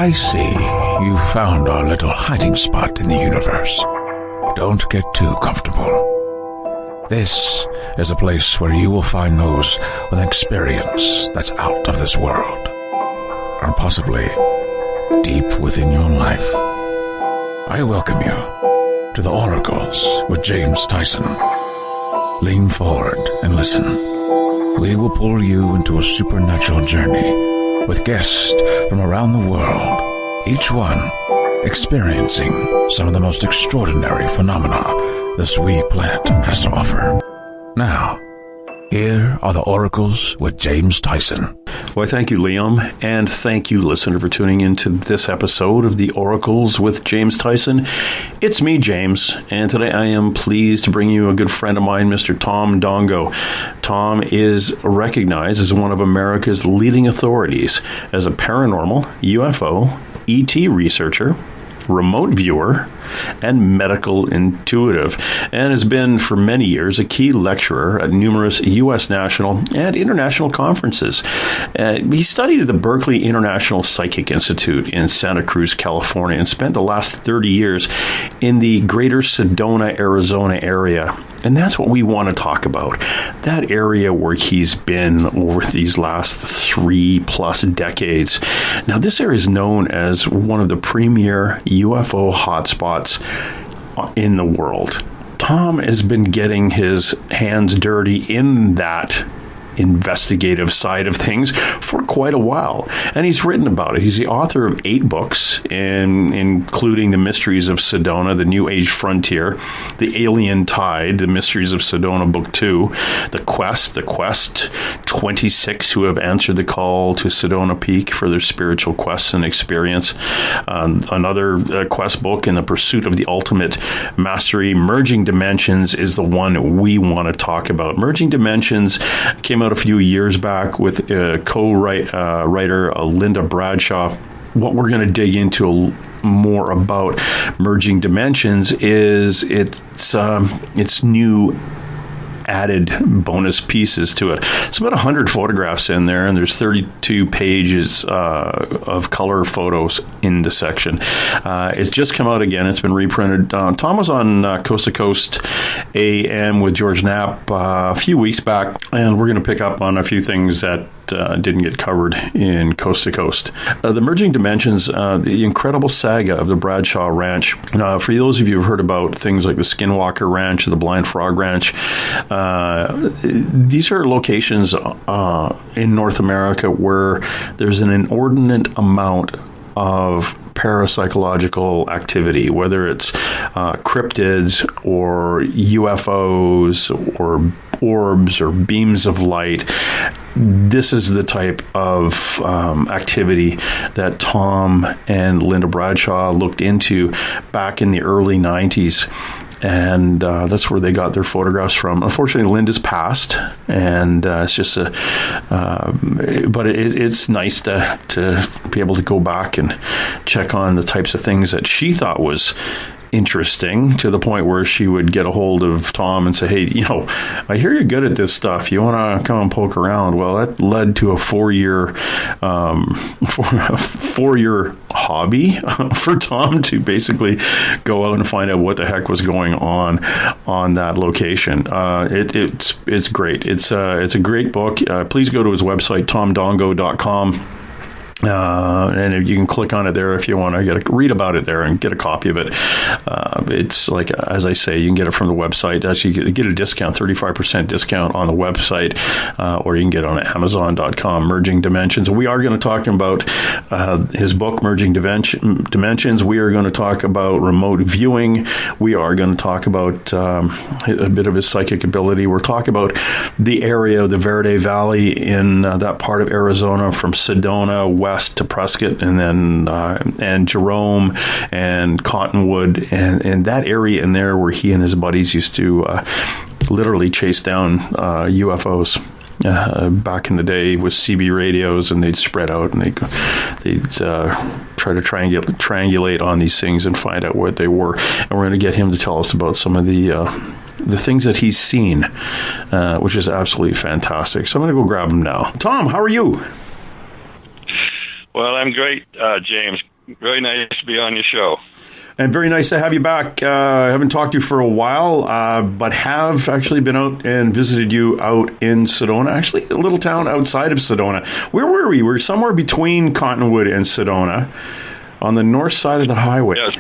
I see you found our little hiding spot in the universe. Don't get too comfortable. This is a place where you will find those with an experience that's out of this world, and possibly deep within your life. I welcome you to the Oracles with James Tyson. Lean forward and listen. We will pull you into a supernatural journey with guests from around the world, each one experiencing some of the most extraordinary phenomena this wee planet has to offer. Now, here are the Oracles with James Tyson. Well, thank you, Liam, and thank you, listener, for tuning into this episode of the Oracles with James Tyson. It's me, James, and today I am pleased to bring you a good friend of mine, Mr. Tom Dongo. Tom is recognized as one of America's leading authorities as a paranormal, UFO, ET researcher, remote viewer, and medical intuitive, and has been for many years a key lecturer at numerous U.S. national and international conferences. He studied at the Berkeley International Pyschic Institute in Santa Cruz, California, and spent the last 30 years in the greater Sedona, Arizona area. And that's what we want to talk about. That area where he's been over these last 3+ decades. Now, this area is known as one of the premier UFO hotspots in the world. Tom has been getting his hands dirty in that investigative side of things for quite a while, and he's written about it. He's the author of 8 books, including The Mysteries of Sedona, The New Age Frontier, The Alien Tide, The Mysteries of Sedona, Book 2, The Quest, 26 who have answered the call to Sedona Peak for their spiritual quests and experience, another quest book, In the Pursuit of the Ultimate Mastery. Merging Dimensions is the one we want to talk about. Merging Dimensions came out a few years back with co-writer Linda Bradshaw. What we're going to dig into more about Merging Dimensions is its new added bonus pieces to it. It's about 100 photographs in there, and there's 32 pages of color photos in the section. It's just come out again. It's been reprinted. Tom was on Coast to Coast AM with George Knapp a few weeks back, and we're going to pick up on a few things that didn't get covered in Coast to Coast. The Merging Dimensions, the incredible saga of the Bradshaw Ranch. For those of you who've heard about things like the Skinwalker Ranch or the Blind Frog Ranch, these are locations in North America where there's an inordinate amount of parapsychological activity, whether it's cryptids or UFOs or orbs or beams of light. This is the type of activity that Tom and Linda Bradshaw looked into back in the early 90s. And that's where they got their photographs from. Unfortunately, Linda's passed, and it's just but it's nice to be able to go back and check on the types of things that she thought was interesting, to the point where she would get a hold of Tom and say, hey, I hear you're good at this stuff. You want to come and poke around? Well, that led to a 4-year hobby for Tom to basically go out and find out what the heck was going on that location. It's great. It's a great book. Please go to his website, tomdongo.com. And you can click on it there if you want to read about it there and get a copy of it. It's like, as I say, you can get it from the website. Actually, you get a discount, 35% discount on the website, or you can get it on Amazon.com, Merging Dimensions. We are going to talk about his book, Merging Dimensions. We are going to talk about remote viewing. We are going to talk about a bit of his psychic ability. We're talking about the area of the Verde Valley in that part of Arizona, from Sedona west to Prescott, and then and Jerome and Cottonwood, and that area in there where he and his buddies used to literally chase down UFOs. Back in the day with CB radios, and they'd spread out and they'd try to triangulate on these things and find out what they were. And we're going to get him to tell us about some of the things that he's seen, which is absolutely fantastic. So I'm going to go grab him now. Tom, how are you? Well, I'm great, James. Very nice to be on your show. And very nice to have you back. I haven't talked to you for a while, but have actually been out and visited you out in Sedona, actually a little town outside of Sedona. Where were we? We're somewhere between Cottonwood and Sedona on the north side of the highway. Yes.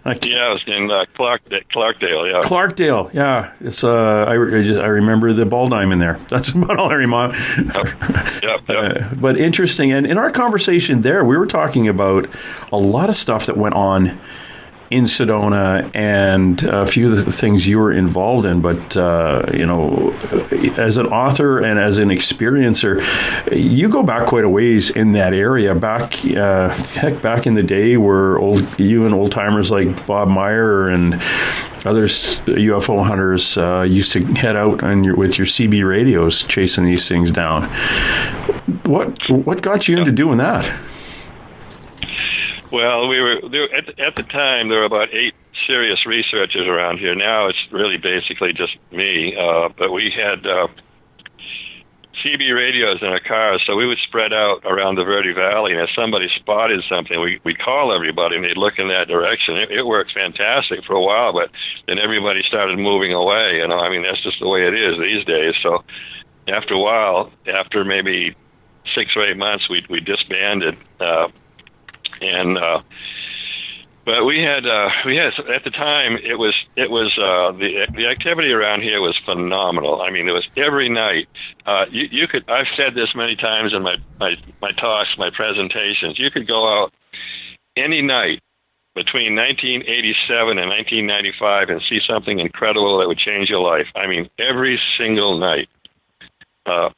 Yeah, it was in Clarkdale, yeah. Clarkdale, yeah. It's I remember the ball diamond there. That's about all I remember. Yep. But interesting. And in our conversation there, we were talking about a lot of stuff that went on in Sedona and a few of the things you were involved in. But, as an author and as an experiencer, you go back quite a ways in that area. Back in the day where you and old-timers like Bob Meyer and others, UFO hunters, used to head out with your CB radios chasing these things down. What got you into doing that? Well, we were there, at the time. There were about 8 serious researchers around here. Now it's really basically just me. But we had CB radios in our cars, so we would spread out around the Verde Valley. And if somebody spotted something, we'd call everybody, and they'd look in that direction. It worked fantastic for a while, but then everybody started moving away. I mean, that's just the way it is these days. So after a while, after maybe 6 or 8 months, we disbanded. But we had at the time it was the activity around here was phenomenal. I mean, it was every night. You could, I've said this many times in my talks, my presentations. You could go out any night between 1987 and 1995 and see something incredible that would change your life. I mean, every single night. So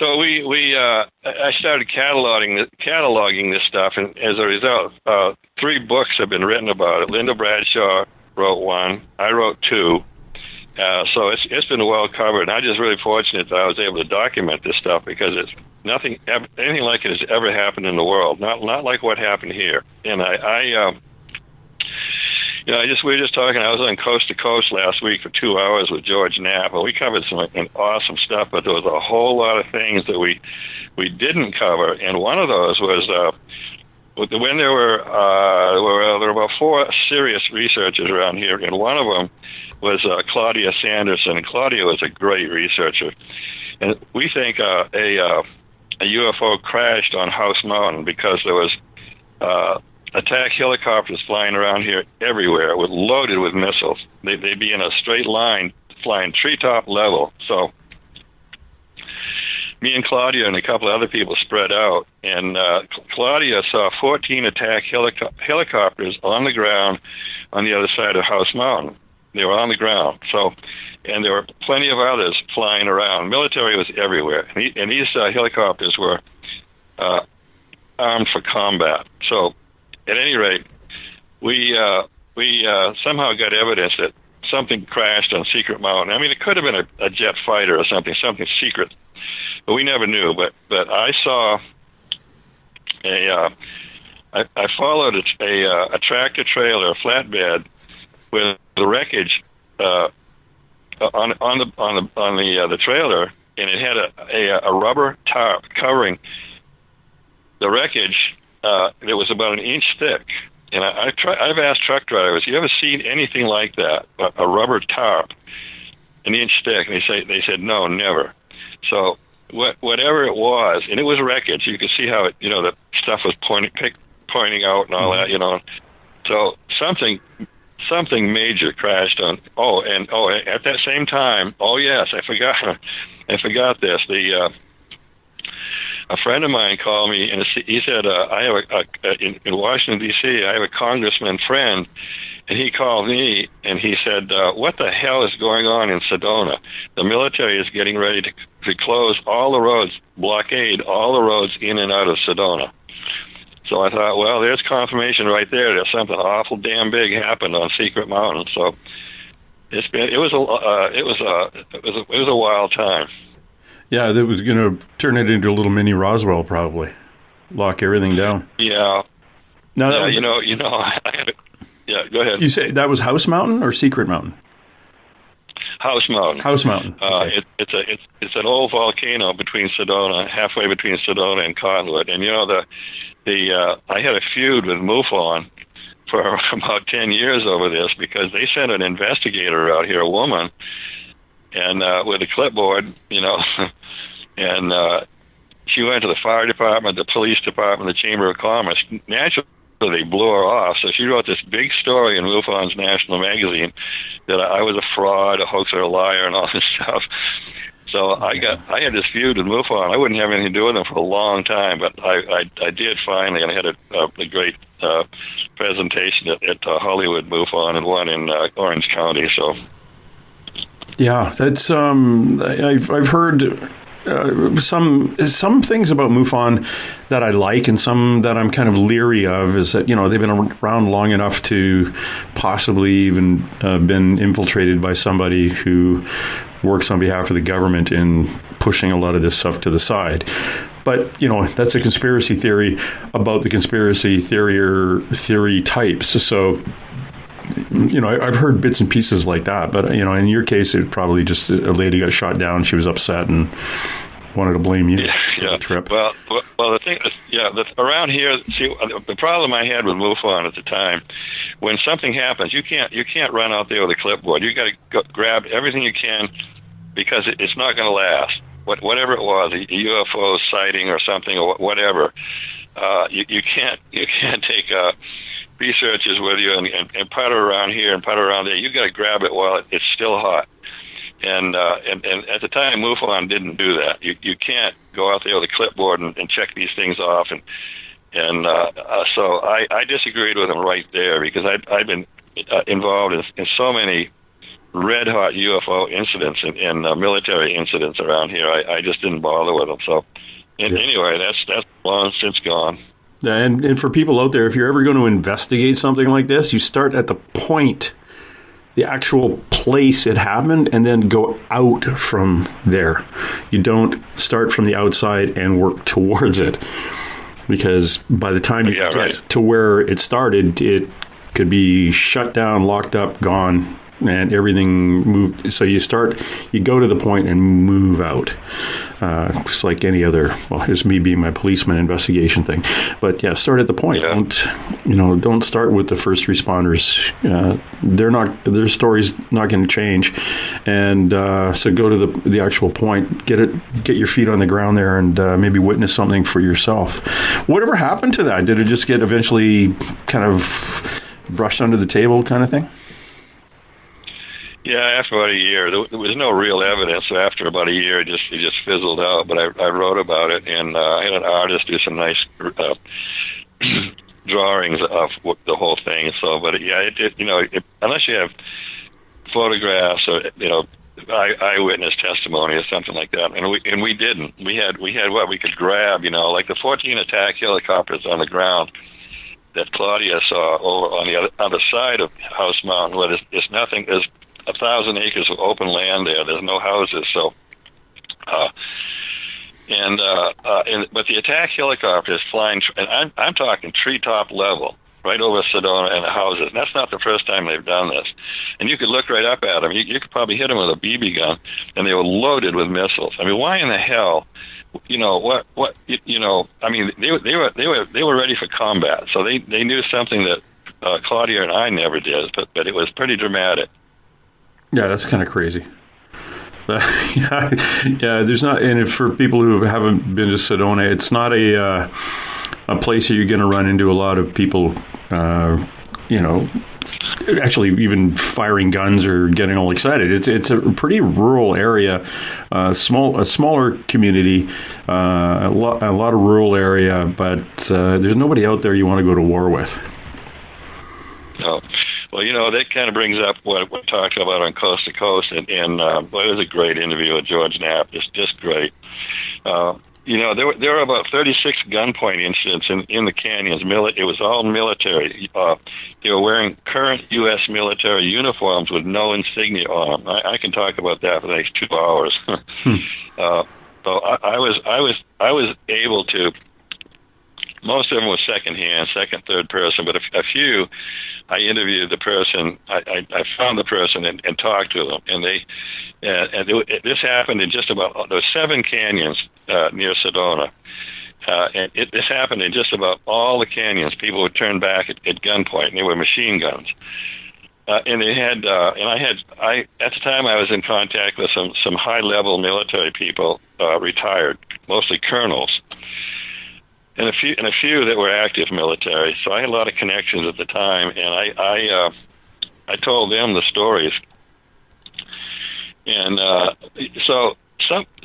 I started cataloging this stuff, and as a result, 3 books have been written about it. Linda Bradshaw wrote 1. I wrote 2. So it's been well covered, and I'm just really fortunate that I was able to document this stuff because it's anything like it has ever happened in the world. Not like what happened here. And we were just talking. I was on Coast to Coast last week for 2 hours with George Knapp, and we covered some awesome stuff. But there was a whole lot of things that we didn't cover, and one of those was when there were about 4 serious researchers around here, and one of them was Claudia Sanderson. And Claudia was a great researcher, and we think a UFO crashed on House Mountain because there was attack helicopters flying around here everywhere, loaded with missiles. They'd be in a straight line, flying treetop level. So me and Claudia and a couple of other people spread out, and Claudia saw 14 attack helicopters on the ground on the other side of House Mountain. They were on the ground. So, and there were plenty of others flying around. Military was everywhere, and these helicopters were armed for combat. So, at any rate, we somehow got evidence that something crashed on Secret Mountain. I mean, it could have been a jet fighter or something secret, but we never knew. But I saw I followed a tractor trailer, a flatbed, with the wreckage on the trailer, and it had a rubber tarp covering the wreckage. It was about an inch thick, and I've asked truck drivers, "You ever seen anything like that? A rubber tarp, an inch thick?" And they said no, never. So whatever it was, and it was wreckage. You could see how it, the stuff was pointing out and all that, So something major crashed on. At that same time. Oh yes, I forgot this. A friend of mine called me, and he said, I have in Washington, D.C., I have a congressman friend, and he called me, and he said, what the hell is going on in Sedona? The military is getting ready to close all the roads, blockade all the roads in and out of Sedona. So I thought, well, there's confirmation right there that something awful damn big happened on Secret Mountain. So it was a wild time. Yeah, that was going to turn it into a little mini Roswell, probably. Lock everything down. Yeah. No, I had yeah, go ahead. You say that was House Mountain or Secret Mountain? House Mountain. House Mountain. Okay. It's an old volcano between Sedona, halfway between Sedona and Cottonwood. And I had a feud with MUFON for about 10 years over this, because they sent an investigator out here, a woman, and with a clipboard, and she went to the fire department, the police department, the Chamber of Commerce. Naturally, they blew her off. So she wrote this big story in MUFON's national magazine that I was a fraud, a hoaxer, a liar, and all this stuff. So I had this feud with MUFON. I wouldn't have anything to do with them for a long time, but I did finally, and I had a great presentation at Hollywood MUFON and one in Orange County. So yeah, that's I've heard some things about MUFON that I like, and some that I'm kind of leery of. Is that they've been around long enough to possibly even been infiltrated by somebody who works on behalf of the government in pushing a lot of this stuff to the side. But, that's a conspiracy theory about the conspiracy theory types. So, I've heard bits and pieces like that. But, in your case, it probably just a lady got shot down. She was upset and wanted to blame you for the trip. Well, the thing is, around here, see, the problem I had with MUFON at the time, when something happens, you can't run out there with a clipboard. You got to grab everything you can, because it's not going to last. Whatever it was, a UFO sighting or something or whatever, you can't take researchers with you and putter around here and putter around there. You got to grab it while it's still hot. And at the time, MUFON didn't do that. You can't go out there with a clipboard and check these things off. So I disagreed with them right there, because I've been involved in so many red-hot UFO incidents and military incidents around here. I just didn't bother with them. So anyway, that's long since gone. And for people out there, if you're ever going to investigate something like this, you start at the point, the actual place it happened, and then go out from there. You don't start from the outside and work towards it, because by the time you get to where it started, it could be shut down, locked up, gone, and everything moved. So you go to the point and move out. Just like any other, it's me being my policeman investigation thing. But start at the point. Yeah. Don't start with the first responders. Their story's not going to change. And so go to the actual point. Get your feet on the ground there, and maybe witness something for yourself. Whatever happened to that? Did it just get eventually kind of brushed under the table kind of thing? Yeah, after about a year, there was no real evidence. So after about a year, it just fizzled out. But I wrote about it, and I had an artist do some nice drawings of the whole thing. So, but unless you have photographs or eyewitness testimony or something like that, and we didn't. We had what we could grab, like the 14 attack helicopters on the ground that Claudia saw over on the other side of House Mountain, where there's nothing. There's 1,000 acres of open land there. There's no houses, so. But the attack helicopter is flying, and I'm talking treetop level, right over Sedona and the houses. And that's not the first time they've done this. And you could look right up at them. You could probably hit them with a BB gun, and they were loaded with missiles. I mean, why in the hell? I mean, they were ready for combat. So they knew something that Claudia and I never did, but it was pretty dramatic. Yeah, that's kind of crazy. Yeah, there's not, and for people who haven't been to Sedona, it's not a place that you're going to run into a lot of people, actually even firing guns or getting all excited. It's a pretty rural area, a smaller community, a lot of rural area, but there's nobody out there you want to go to war with. No. Well, that kind of brings up what we're talking about on Coast to Coast, and it was a great interview with George Knapp, just great. There were about 36 gunpoint incidents in the canyons. It was all military. They were wearing current U.S. military uniforms with no insignia on them. I can talk about that for the next 2 hours. So I was able to. Most of them were second, third person, but a few I interviewed the person. I found the person and talked to them, and this happened in just about there were 7 canyons near Sedona. And this happened in just about all the canyons. People would turn back at gunpoint, and they were machine guns. And they had, at the time I was in contact with some high-level military people, retired, mostly colonels, and a few that were active military. So I had a lot of connections at the time, and I told them the stories. And so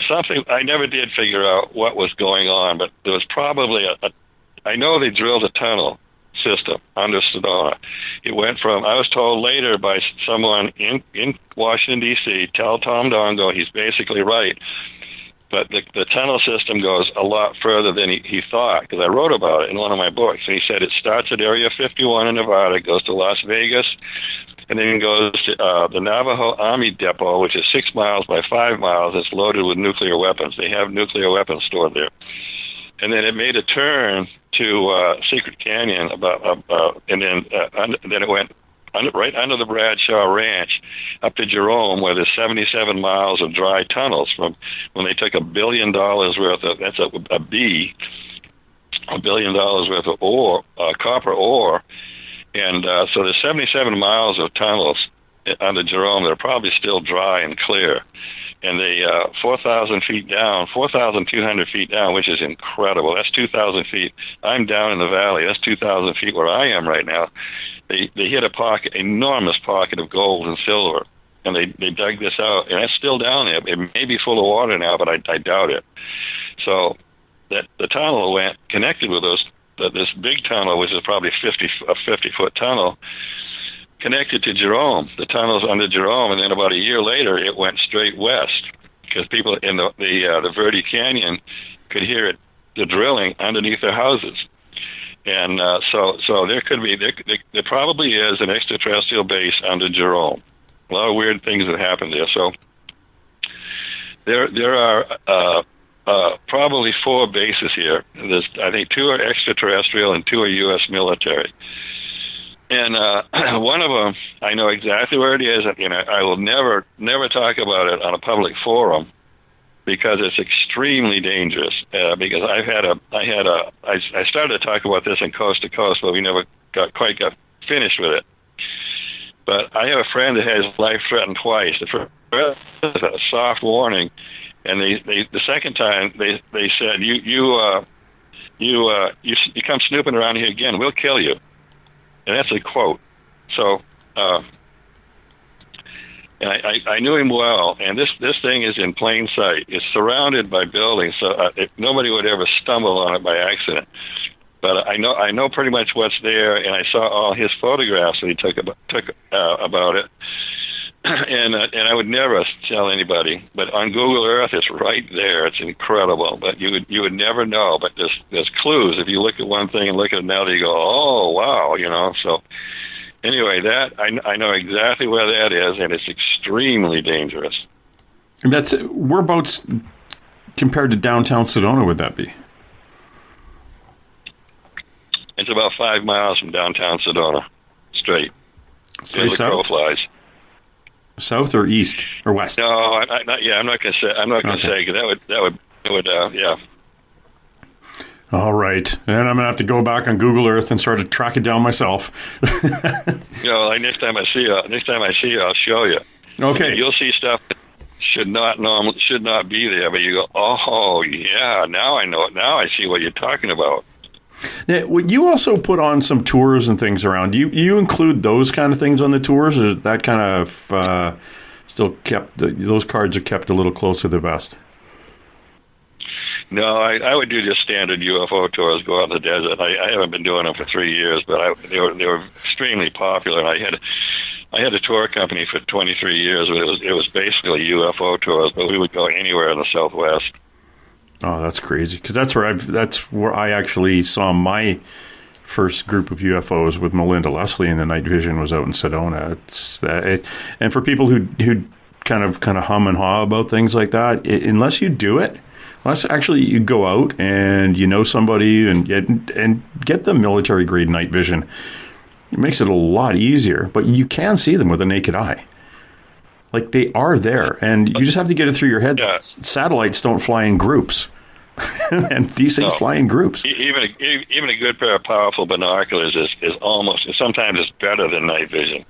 something I never did figure out what was going on, but there was probably I know they drilled a tunnel system under Sedona. It went from, I was told later by someone in Washington, D.C., tell Tom Dongo, he's basically right, but the tunnel system goes a lot further than he thought, because I wrote about it in one of my books. And he said it starts at Area 51 in Nevada, goes to Las Vegas, and then it goes to the Navajo Army Depot, which is 6 miles by 5 miles. It's loaded with nuclear weapons. They have nuclear weapons stored there. And then it made a turn to Secret Canyon, and then it went right under the Bradshaw Ranch up to Jerome, where there's 77 miles of dry tunnels from when they took $1 billion worth of, that's a B, $1 billion worth of ore, copper ore, and so there's 77 miles of tunnels under Jerome that are probably still dry and clear. And they 4,000 feet down, 4,200 feet down, which is incredible. That's 2,000 feet. I'm down in the valley. That's 2,000 feet where I am right now. They hit a pocket, enormous pocket of gold and silver, and they dug this out, and it's still down there. It may be full of water now, but I doubt it. So that the tunnel went connected with this big tunnel, which is probably a 50-foot tunnel, connected to Jerome. The tunnel's under Jerome, and then about a year later, it went straight west because people in the Verde Canyon could hear it, the drilling underneath their houses, and so there could be there probably is an extraterrestrial base under Jerome. A lot of weird things that happen there. So there are probably 4 bases here. There's, I think, 2 are extraterrestrial and 2 are U.S. military. And one of them, I know exactly where it is, and I will never talk about it on a public forum because it's extremely dangerous. Because I started to talk about this in Coast to Coast, but we never got finished with it. But I have a friend that has life threatened twice. The first is a soft warning, and the second time they said you come snooping around here again, we'll kill you. And that's a quote. So, and I knew him well, and this thing is in plain sight. It's surrounded by buildings, so nobody would ever stumble on it by accident. But I know pretty much what's there, and I saw all his photographs that he took about it. And I would never tell anybody. But on Google Earth, it's right there. It's incredible. But you would never know. But there's clues. If you look at one thing and look at another, you go, oh wow, So anyway, that I know exactly where that is, and it's extremely dangerous. And that's whereabouts compared to downtown Sedona would that be? It's about 5 miles from downtown Sedona, straight south. The crow flies. South or east or west? No, I'm not going to say. I'm not going to say because that would yeah. All right, and I'm going to have to go back on Google Earth and sort of track it down myself. Like next time I see you, I'll show you. Okay, you'll see stuff that should not be there, but you go, oh yeah, now I know it. Now I see what you're talking about. Now, you also put on some tours and things around. You include those kind of things on the tours, or is that kind of still kept? Those cards are kept a little close to the vest. No, I would do just standard UFO tours, go out in the desert. I haven't been doing them for 3 years, but they were extremely popular. And I had a tour company for 23 years. It was basically UFO tours, but we would go anywhere in the Southwest. Oh, that's crazy! Because that's where I actually saw my first group of UFOs with Melinda Leslie, and the night vision was out in Sedona. And for people who kind of hum and haw about things like that, unless you do it, unless actually you go out and you know somebody and get the military grade night vision, It makes it a lot easier, but you can see them with the naked eye. Like, they are there, and you just have to get it through your head. Yeah. Satellites don't fly in groups, and these things fly in groups. Even a good pair of powerful binoculars is almost, sometimes it's better than night vision.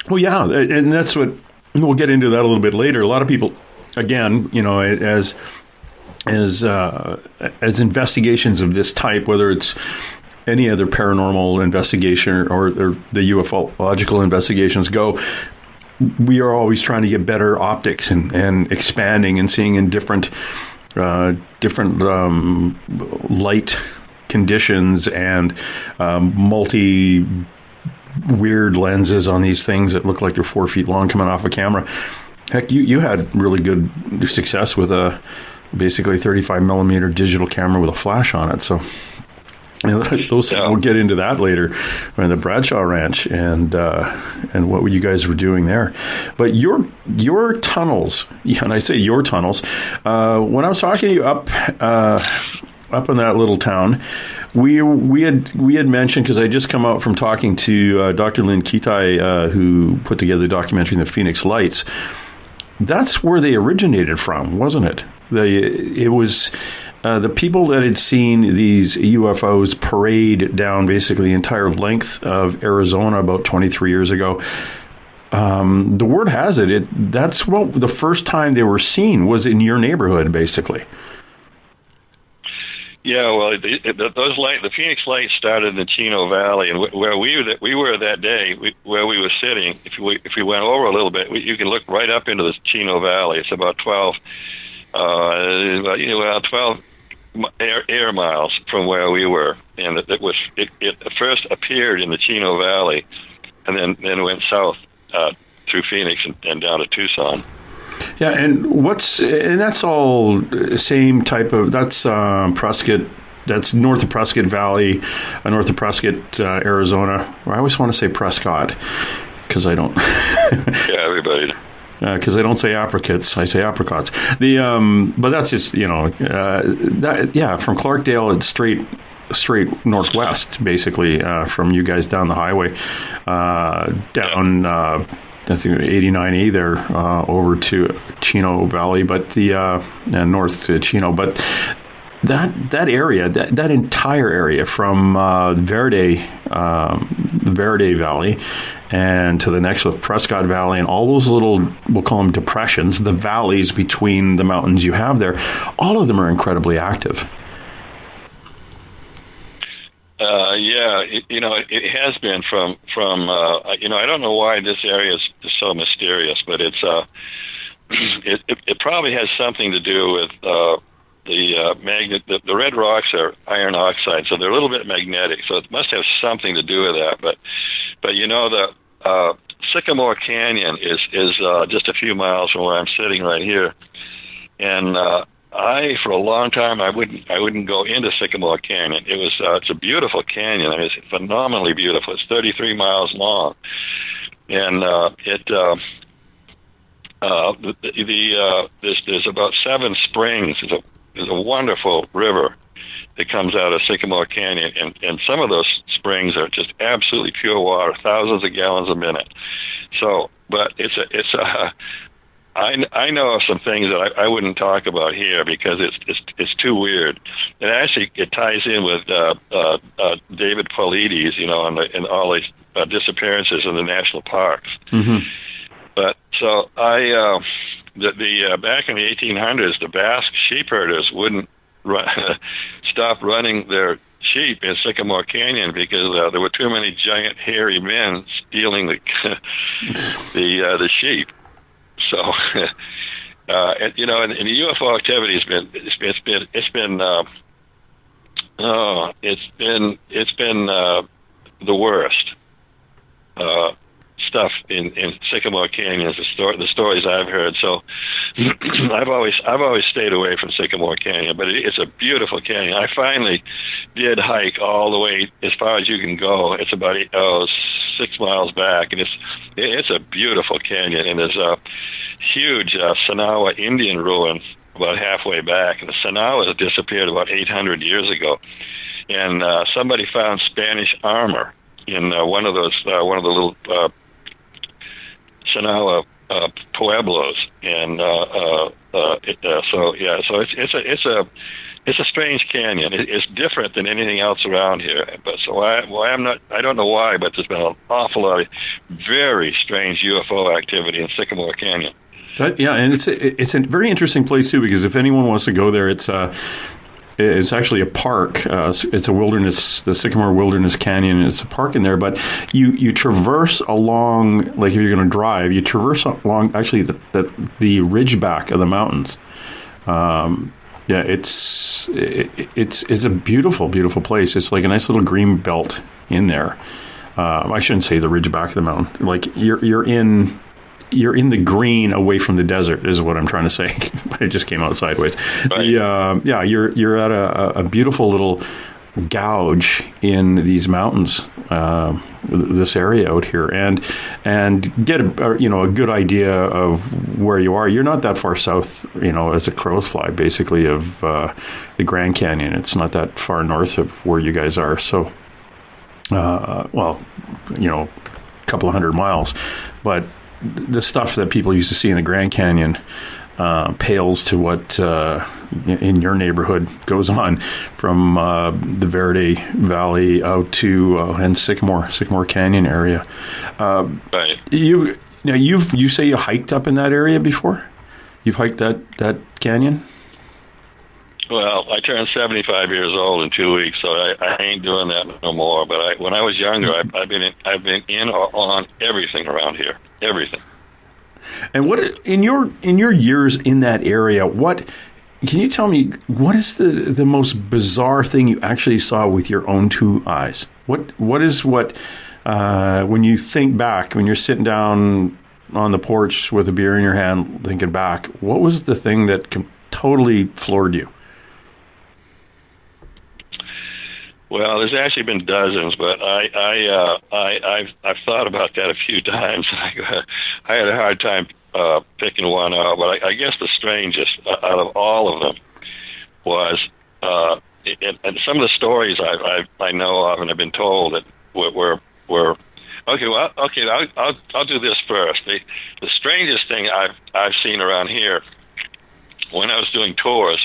Well, yeah, and that's what, we'll get into that a little bit later. A lot of people, again, as investigations of this type, whether it's any other paranormal investigation or the ufological investigations go, we are always trying to get better optics and expanding and seeing in different light conditions and multi weird lenses on these things that look like they're 4 feet long coming off a camera. Heck, you had really good success with a basically 35 millimeter digital camera with a flash on it. So we'll get into that later on the Bradshaw Ranch and what you guys were doing there. But your tunnels, and I say your tunnels, when I was talking to you up in that little town, we had mentioned, because I just come out from talking to Dr. Lynn Kitai, who put together the documentary The Phoenix Lights. That's where they originated from, wasn't it? It was the people that had seen these UFOs parade down basically the entire length of Arizona about 23 years ago. The word has it, that's what the first time they were seen was in your neighborhood, basically. Yeah, well, the Phoenix Lights started in the Chino Valley, and where we were that day, where we were sitting. If we went over a little bit, you can look right up into the Chino Valley. It's about 12 air miles from where we were, and it first appeared in the Chino Valley, and then went south through Phoenix and down to Tucson. Yeah, and that's all same type of, that's Prescott, that's north of Prescott Valley, north of Prescott, Arizona. I always want to say Prescott, because I don't. Yeah, everybody. Because I don't say apricots, I say apricots. But that's just, from Clarkdale, it's straight northwest, basically, from you guys down the highway, down. I think 89E there over to Chino Valley, but the north to Chino. But that area, that entire area from the Verde Valley, and to the next with Prescott Valley, and all those little, we'll call them depressions, the valleys between the mountains you have there, all of them are incredibly active. It has been from I don't know why this area is so mysterious, but it's it probably has something to do with the red rocks are iron oxide, so they're a little bit magnetic, so it must have something to do with that. But the Sycamore Canyon is just a few miles from where I'm sitting right here, and for a long time I wouldn't go into Sycamore Canyon. It's a beautiful canyon. I mean, it's phenomenally beautiful. It's 33 miles long, and there's about 7 springs. There's a wonderful river that comes out of Sycamore Canyon, and some of those springs are just absolutely pure water, thousands of gallons a minute. So, but I know of some things that I wouldn't talk about here because it's too weird. It ties in with David Paulides, and all these disappearances in the national parks. Mm-hmm. But so back in the 1800s, the Basque sheep herders wouldn't stop running their sheep in Sycamore Canyon because there were too many giant hairy men stealing the sheep. So, and the UFO activity has been the worst stuff in Sycamore Canyon. The stories I've heard. So, I've always stayed away from Sycamore Canyon, but it's a beautiful canyon. I finally did hike all the way as far as you can go. It's about 6 miles back, and it's a beautiful canyon, and there's a huge Sonawa Indian ruin about halfway back, and the Sonawas disappeared about 800 years ago, and somebody found Spanish armor in one of the little Sinaloa pueblos, and it's a strange canyon. It's different than anything else around here. But so I don't know why, but there's been an awful lot of very strange UFO activity in Sycamore Canyon. And it's a very interesting place too, because if anyone wants to go there, it's actually a park. It's a wilderness, the Sycamore Wilderness Canyon. It's a park in there, but you traverse along, like if you're going to drive, you traverse along actually the ridgeback of the mountains. It's a beautiful, beautiful place. It's like a nice little green belt in there. I shouldn't say the ridgeback of the mountain. Like you're in the green away from the desert is what I'm trying to say. It just came out sideways. Right. You're at a beautiful little gouge in these mountains, this area out here, and get a good idea of where you are. You're not that far south, as a crow's fly, basically, of the Grand Canyon. It's not that far north of where you guys are. So, a couple of 100 miles, but the stuff that people used to see in the Grand Canyon pales to what in your neighborhood goes on from the Verde Valley out to and Sycamore Canyon area. Right. You say you hiked up in that area before? You've hiked that canyon? Well, I turned 75 years old in 2 weeks, so I ain't doing that no more. But when I was younger, I've been in or on everything around here, everything. And what in your years in that area, can you tell me what is the most bizarre thing you actually saw with your own two eyes? What when you think back, when you're sitting down on the porch with a beer in your hand, thinking back, what was the thing that totally floored you? Well, there's actually been dozens, but I've thought about that a few times. I had a hard time picking one out, but I guess the strangest out of all of them was, and some of the stories I know of and have been told that were okay. Well, okay, I'll do this first. The strangest thing I've seen around here when I was doing tours.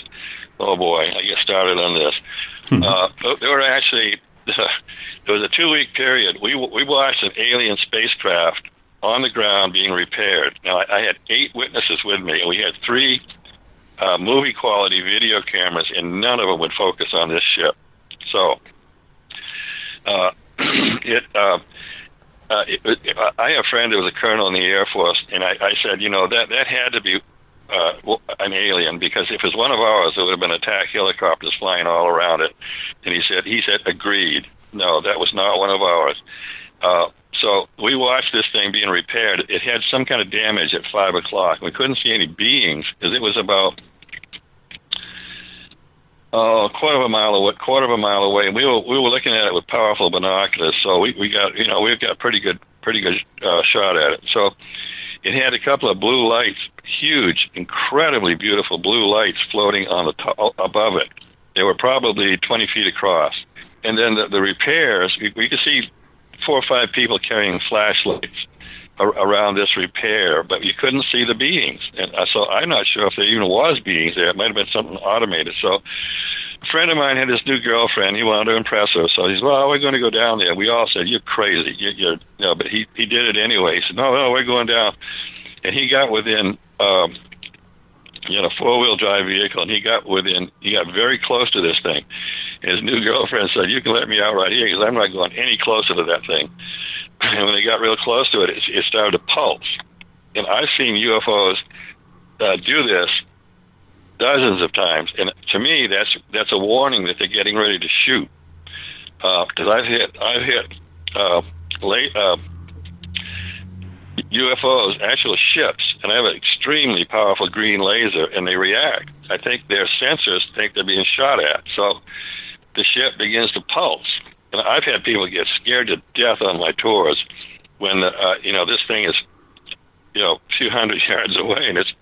Oh boy, I get started on this. There were actually there was a 2-week period. We watched an alien spacecraft on the ground being repaired. Now I had 8 witnesses with me, and we had 3 movie quality video cameras, and none of them would focus on this ship. So I have a friend who was a colonel in the Air Force, and I said, that had to be an alien, because if it was one of ours, there would have been attack helicopters flying all around it. And he said, agreed. No, that was not one of ours. So we watched this thing being repaired. It had some kind of damage at 5 o'clock. We couldn't see any beings because it was about quarter of a mile away. And we were looking at it with powerful binoculars. So we've got pretty good shot at it. So it had a couple of blue lights, huge, incredibly beautiful blue lights floating on the above it. They were probably 20 feet across. And then the repairs, we could see 4 or 5 people carrying flashlights around this repair, but you couldn't see the beings. And so I'm not sure if there even was beings there. It might have been something automated. So a friend of mine had this new girlfriend. He wanted to impress her. So he said, well, we're going to go down there. We all said, you're crazy. But he did it anyway. He said, no, we're going down. And he got within, a 4-wheel drive vehicle, and he got very close to this thing. And his new girlfriend said, you can let me out right here because I'm not going any closer to that thing. And when they got real close to it, it started to pulse. And I've seen UFOs do this dozens of times. And to me, that's a warning that they're getting ready to shoot. Because I've hit UFOs, actual ships, and I have an extremely powerful green laser, and they react. I think their sensors think they're being shot at. So the ship begins to pulse. And I've had people get scared to death on my tours when this thing is a few hundred yards away, and it's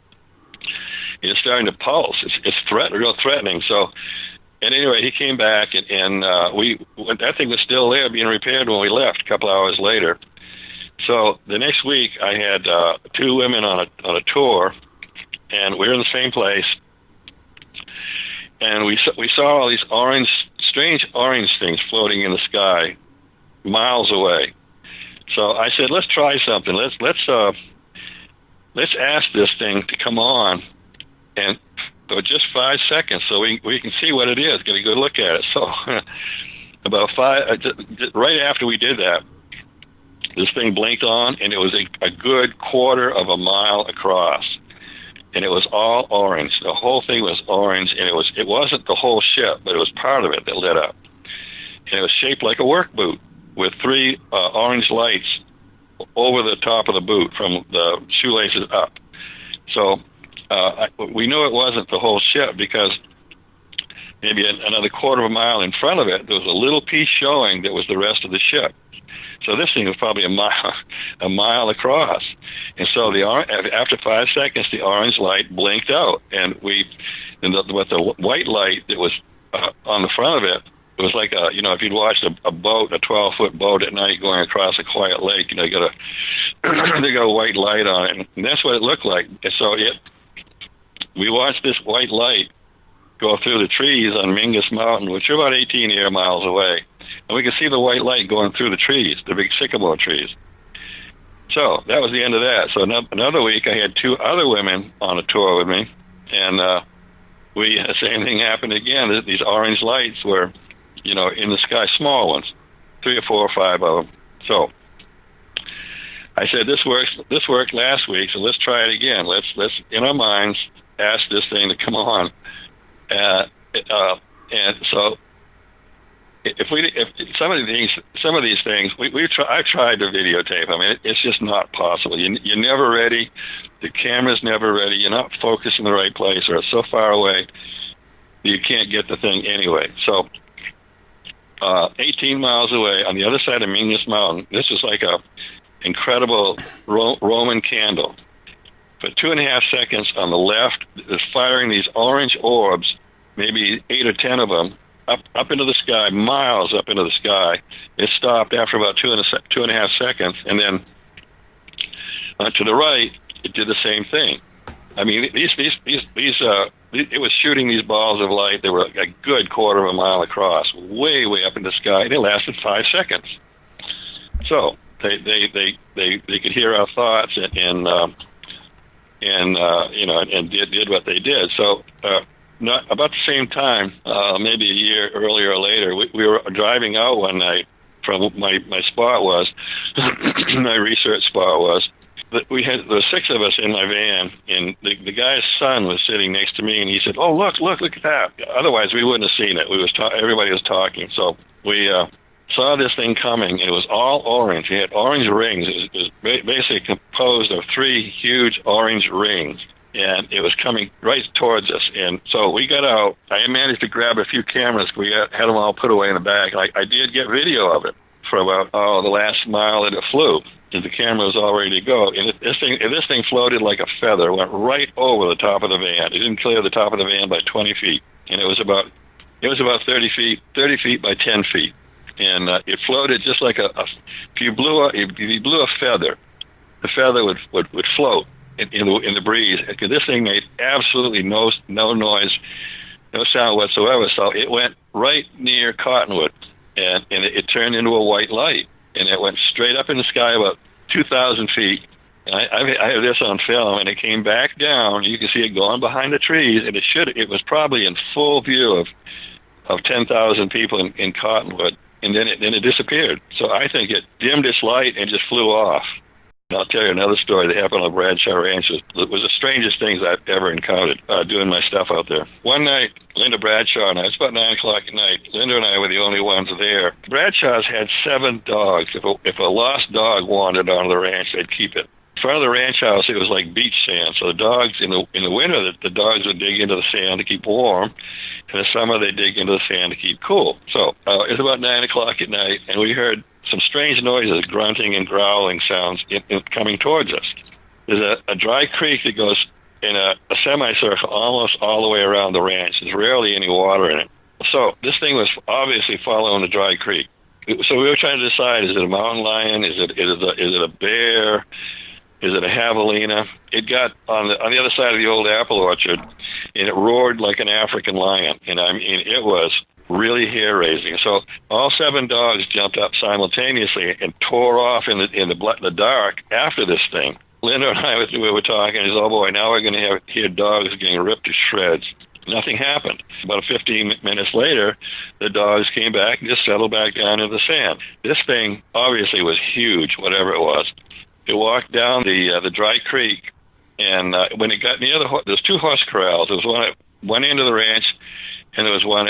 starting to pulse. It's real threatening. So And anyway, he came back, and that thing was still there being repaired when we left a couple hours later. So the next week, I had 2 women on a tour, and we were in the same place, and we saw all these strange orange things floating in the sky, miles away. So I said, let's try something. Let's ask this thing to come on, and for just 5 seconds, so we can see what it is. Get a good look at it. So about right after we did that, this thing blinked on, and it was a good quarter of a mile across, and it was all orange. The whole thing was orange, and it wasn't the whole ship, but it was part of it that lit up, and it was shaped like a work boot with 3 orange lights over the top of the boot from the shoelaces up. So we knew it wasn't the whole ship because maybe another quarter of a mile in front of it, there was a little piece showing that was the rest of the ship. So this thing was probably a mile across. And so after 5 seconds, the orange light blinked out, and with the white light that was on the front of it, it was like if you'd watched a boat, a 12-foot boat at night going across a quiet lake, they got a white light on it, and that's what it looked like. And so we watched this white light go through the trees on Mingus Mountain, which are about 18 air miles away. And we could see the white light going through the trees, the big sycamore trees. So that was the end of that. So another week, I had 2 other women on a tour with me, and the same thing happened again. These orange lights were, in the sky, small ones, 3 or 4 or 5 of them. So I said, this worked last week, so let's try it again. Let's in our minds ask this thing to come on. And so if some of these things, I've tried to videotape. I mean, it's just not possible. You're never ready. The camera's never ready. You're not focused in the right place, or it's so far away you can't get the thing anyway. So 18 miles away on the other side of Mingus Mountain, this was like a incredible Roman candle. For 2.5 seconds on the left, is firing these orange orbs, maybe 8 or 10 of them, up into the sky, miles up into the sky. It stopped after about 2.5 seconds, and then to the right, it did the same thing. I mean, it was shooting these balls of light that were a good quarter of a mile across, way up in the sky. They lasted 5 seconds. So they could hear our thoughts and did what they did. So not about the same time, maybe a year earlier or later, we were driving out one night from my spot was my research spot was. There were 6 of us in my van, and the guy's son was sitting next to me, and he said, "Oh, look at that!" Otherwise, we wouldn't have seen it. Everybody was talking, so we saw this thing coming. It was all orange. It had orange rings. It was basically composed of 3 huge orange rings, and it was coming right towards us. And so we got out. I managed to grab a few cameras. We had them all put away in the bag. I did get video of it for about the last mile that it flew. And the camera was all ready to go. And this thing floated like a feather, went right over the top of the van. It didn't clear the top of the van by 20 feet. And it was about 30 feet by 10 feet. And it floated just like if you blew a feather, the feather would float in the breeze. This thing made absolutely no noise, no sound whatsoever. So it went right near Cottonwood, and it turned into a white light. And it went straight up in the sky about 2,000 feet. And I have this on film, and it came back down. You can see it going behind the trees, and it was probably in full view of 10,000 people in Cottonwood, and then it disappeared. So I think it dimmed its light and just flew off. And I'll tell you another story that happened on Bradshaw Ranch. It was the strangest things I've ever encountered doing my stuff out there. One night, Linda Bradshaw and I, it's about 9 o'clock at night, Linda and I were the only ones there. Bradshaws had 7 dogs. If a lost dog wandered onto the ranch, they'd keep it. In front of the ranch house, it was like beach sand. So the dogs, in the winter, the dogs would dig into the sand to keep warm. In the summer, they dig into the sand to keep cool. So it was about 9 o'clock at night, and we heard some strange noises, grunting and growling sounds coming towards us. There's a dry creek that goes in a semicircle almost all the way around the ranch. There's rarely any water in it. So this thing was obviously following a dry creek. So we were trying to decide: is it a mountain lion? Is it a bear? Is it a javelina? It got on the other side of the old apple orchard, and it roared like an African lion. And I mean, it was really hair-raising. So all 7 dogs jumped up simultaneously and tore off in the dark after this thing. Linda and I we were talking. He said, "Oh boy, now we're going to hear dogs getting ripped to shreds." Nothing happened. About 15 minutes later, the dogs came back and just settled back down in the sand. This thing obviously was huge, whatever it was. It walked down the dry creek, and when it got near there's 2 horse corrals. There was one at one end of the ranch, and there was one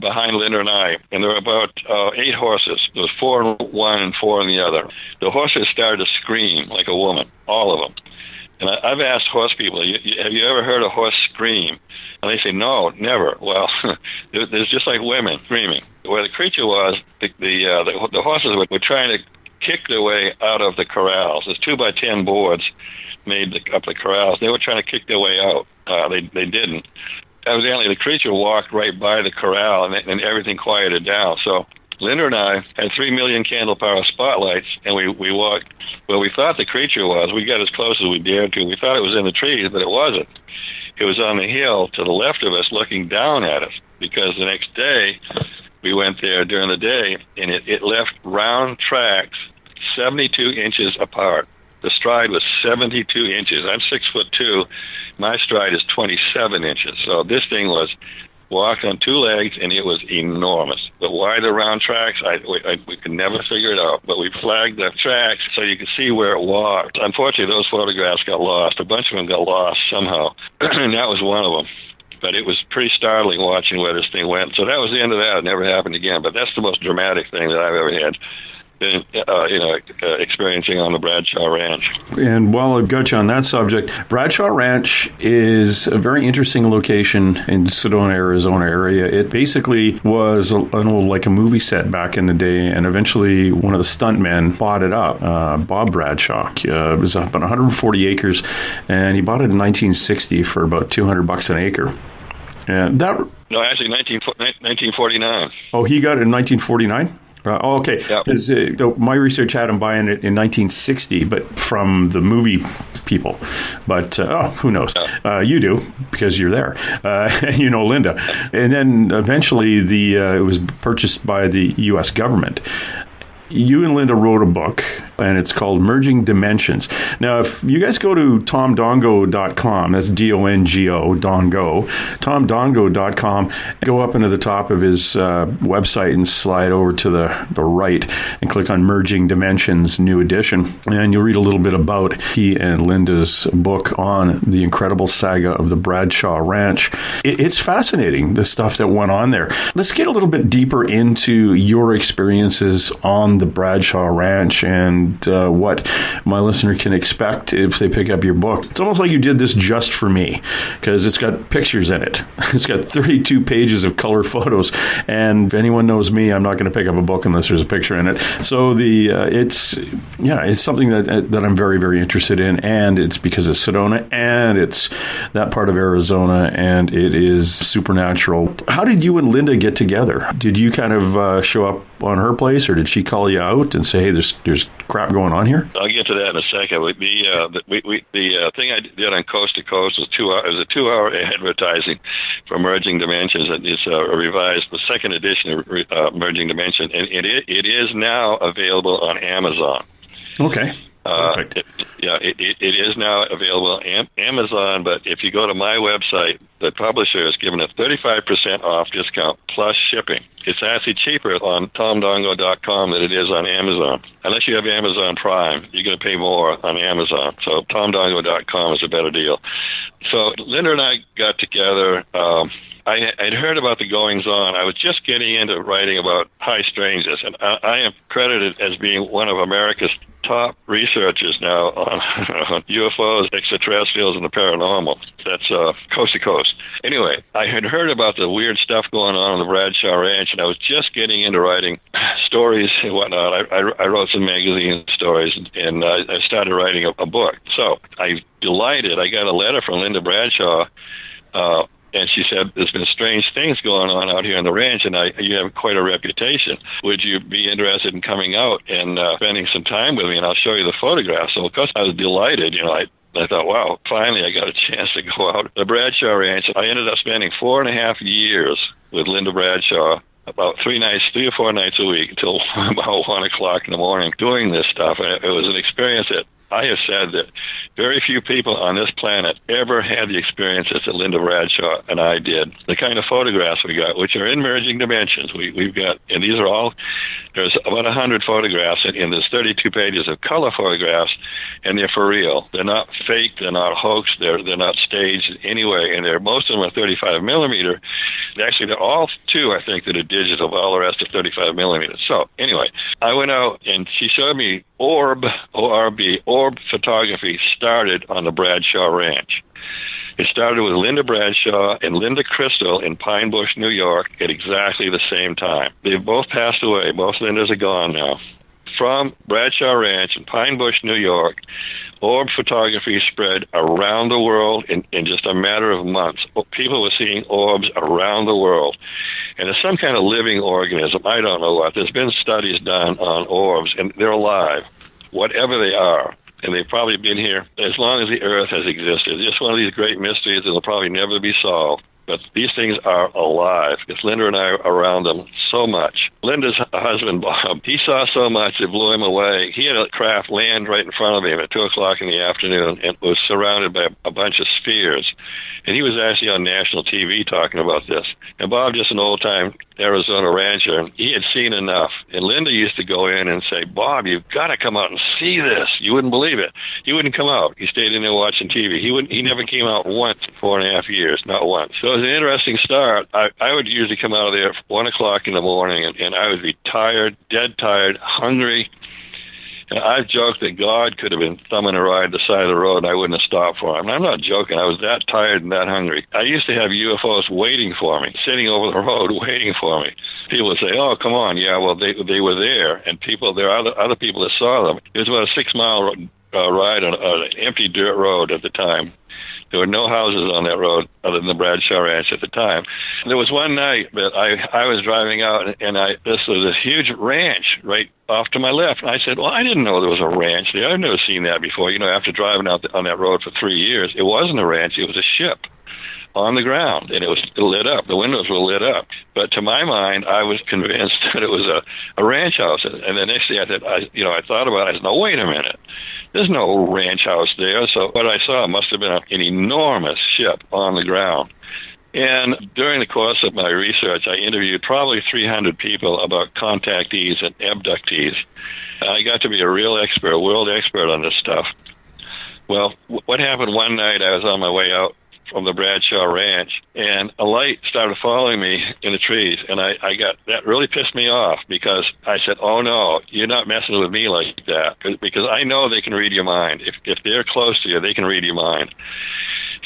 behind Linda and I, and there were about 8 horses. There was 4 in one and 4 in the other. The horses started to scream like a woman, all of them. And I've asked horse people, have you ever heard a horse scream? And they say, no, never. Well, there's just like women screaming. Where the creature was, the horses were trying to kick their way out of the corrals. There's 2x10 boards made up the corrals. They were trying to kick their way out. They didn't. Evidently, the creature walked right by the corral, and everything quieted down. So Linda and I had 3 million candle power spotlights, and we walked where we thought the creature was. We got as close as we dared to. We thought it was in the trees, but it wasn't. It was on the hill to the left of us, looking down at us, because the next day we went there during the day, and it left round tracks 72 inches apart. The stride was 72 inches. I'm 6'2". My stride is 27 inches. So this thing was walked on 2 legs, and it was enormous. But why the round tracks, we could never figure it out. But we flagged the tracks so you could see where it walked. Unfortunately, those photographs got lost. A bunch of them got lost somehow, and that was one of them. But it was pretty startling watching where this thing went. So that was the end of that. It never happened again. But that's the most dramatic thing that I've ever had. Experiencing on the Bradshaw Ranch. And while I've got you on that subject, Bradshaw Ranch is a very interesting location in Sedona, Arizona area. It basically was like a movie set back in the day, and eventually one of the stuntmen bought it up, Bob Bradshaw. It was about 140 acres, and he bought it in 1960 for about $200 an acre. And that... No, actually 1949. Oh, he got it in 1949? Okay. Yep. My research had him buying it in 1960, but from the movie people. But who knows? Yeah. You do, because you're there, and you know Linda. And then eventually, it was purchased by the U.S. government. You and Linda wrote a book, and it's called Merging Dimensions. Now, if you guys go to tomdongo.com, that's D-O-N-G-O, Dongo, tomdongo.com, go up into the top of his website and slide over to the right and click on Merging Dimensions, new edition, and you'll read a little bit about he and Linda's book on the incredible saga of the Bradshaw Ranch. It's fascinating, the stuff that went on there. Let's get a little bit deeper into your experiences on the Bradshaw Ranch and what my listener can expect if they pick up your book. It's almost like you did this just for me, because it's got pictures in it. It's got 32 pages of color photos, and if anyone knows me, I'm not going to pick up a book unless there's a picture in it. So it's something that I'm very, very interested in, and it's because it's Sedona, and it's that part of Arizona, and it is supernatural. How did you and Linda get together? Did you kind of show up on her place, or did she call you out and say, hey, there's crap going on here? I'll get to that in a second. The thing I did on Coast to Coast was 2 hours. It was a 2-hour advertising for Merging Dimensions. It's revised, the second edition of Merging Dimensions, and it is now available on Amazon. Okay. Perfect. It is now available on Amazon, but if you go to my website, the publisher has given a 35% off discount plus shipping. It's actually cheaper on tomdongo.com than it is on Amazon. Unless you have Amazon Prime, you're going to pay more on Amazon. So tomdongo.com is a better deal. So Linda and I got together. I'd heard about the goings-on. I was just getting into writing about high strangeness, and I am credited as being one of America's top researchers now on UFOs, extraterrestrials, and the paranormal. That's Coast to Coast. Anyway, I had heard about the weird stuff going on the Bradshaw Ranch, and I was just getting into writing stories and whatnot. I wrote some magazine stories, and I started writing a book. So I'm delighted. I got a letter from Linda Bradshaw And she said, there's been strange things going on out here on the ranch, and you have quite a reputation. Would you be interested in coming out and spending some time with me, and I'll show you the photographs? So, of course, I was delighted. I thought, wow, finally I got a chance to go out. The Bradshaw Ranch, I ended up spending 4.5 years with Linda Bradshaw, about 3 or 4 nights a week until about 1 o'clock in the morning doing this stuff. And it was an experience that I have said that very few people on this planet ever had the experiences that Linda Bradshaw and I did. The kind of photographs we got, which are in merging dimensions, we've got, and these are all, there's about 100 photographs, and there's 32 pages of color photographs, and they're for real. They're not fake, they're not hoaxed, they're not staged anyway, and most of them are 35 millimeter. Actually, they're all 2, I think, that are digital, all the rest are 35 millimeters. So, anyway, I went out, and she showed me orb, O-R-B, orb photography started on the Bradshaw Ranch. It started with Linda Bradshaw and Linda Crystal in Pine Bush, New York, at exactly the same time. They've both passed away. Both Lindas are gone now. From Bradshaw Ranch in Pine Bush, New York, orb photography spread around the world in just a matter of months. People were seeing orbs around the world. And it's some kind of living organism. I don't know what. There's been studies done on orbs, and they're alive, whatever they are. And they've probably been here as long as the Earth has existed. It's just one of these great mysteries that will probably never be solved. But these things are alive, because Linda and I are around them so much. Linda's husband, Bob, he saw so much it blew him away. He had a craft land right in front of him at 2 o'clock in the afternoon and was surrounded by a bunch of spheres. And he was actually on national TV talking about this. And Bob, just an old-time Arizona rancher, he had seen enough. And Linda used to go in and say, Bob, you've got to come out and see this. You wouldn't believe it. He wouldn't come out. He stayed in there watching TV. He never came out once in 4.5 years, not once. So it was an interesting start. I would usually come out of there at 1 o'clock in the morning, and I would be tired, dead tired, hungry. And I've joked that God could have been thumbing a ride the side of the road and I wouldn't have stopped for him. And I'm not joking. I was that tired and that hungry. I used to have UFOs waiting for me, sitting over the road waiting for me. People would say, oh, come on. Yeah, well, they were there. And there are other people that saw them. It was about a 6-mile ride on an empty dirt road at the time. There were no houses on that road other than the Bradshaw Ranch at the time. There was one night that I was driving out, and this was a huge ranch right off to my left. And I said, well, I didn't know there was a ranch there. I've never seen that before. After driving out on that road for 3 years, it wasn't a ranch. It was a ship on the ground, and it was lit up. The windows were lit up. But to my mind, I was convinced that it was a ranch house. And the next day I thought about it. I said, no, wait a minute. There's no ranch house there. So what I saw must have been an enormous ship on the ground. And during the course of my research, I interviewed probably 300 people about contactees and abductees. I got to be a real expert, a world expert on this stuff. Well, what happened one night, I was on my way out from the Bradshaw Ranch, and a light started following me in the trees, and that really pissed me off, because I said, oh no, you're not messing with me like that, because I know they can read your mind. If they're close to you, they can read your mind.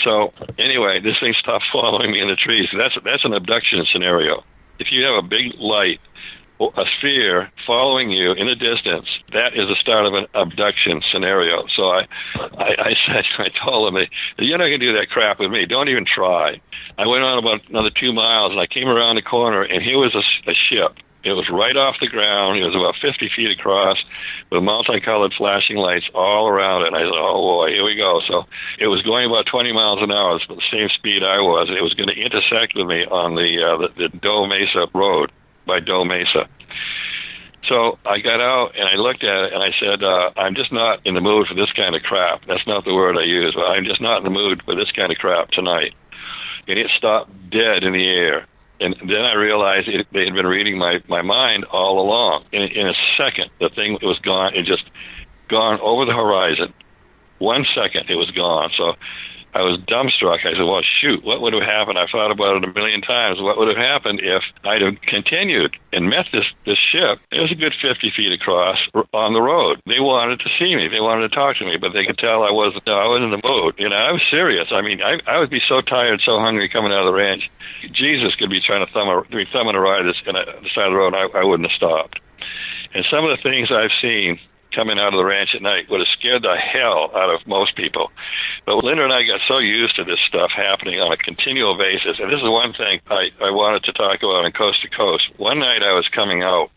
So anyway, this thing stopped following me in the trees. That's an abduction scenario. If you have a big light, a sphere following you in the distance, that is the start of an abduction scenario. So I told them, you're not going to do that crap with me. Don't even try. I went on about another 2 miles, and I came around the corner, and here was a ship. It was right off the ground. It was about 50 feet across with multicolored flashing lights all around it. And I said, oh, boy, here we go. So it was going about 20 miles an hour, the same speed I was. It was going to intersect with me on the Doe Mesa Road by Doe Mesa. So I got out, and I looked at it, and I said, I'm just not in the mood for this kind of crap. That's not the word I use, but I'm just not in the mood for this kind of crap tonight. And it stopped dead in the air. And then I realized they had been reading my mind all along. In a second, the thing was gone. It just gone over the horizon. 1 second, it was gone. So I was dumbstruck. I said, well, shoot, what would have happened? I thought about it a million times. What would have happened if I'd have continued and met this ship? It was a good 50 feet across on the road. They wanted to see me. They wanted to talk to me, but they could tell I wasn't in the mood. I was serious. I mean, I would be so tired, so hungry coming out of the ranch. Jesus could be trying to thumbing a ride on the side of the road, and I wouldn't have stopped. And some of the things I've seen coming out of the ranch at night would have scared the hell out of most people. But Linda and I got so used to this stuff happening on a continual basis, and this is one thing I wanted to talk about on Coast to Coast. One night I was coming out.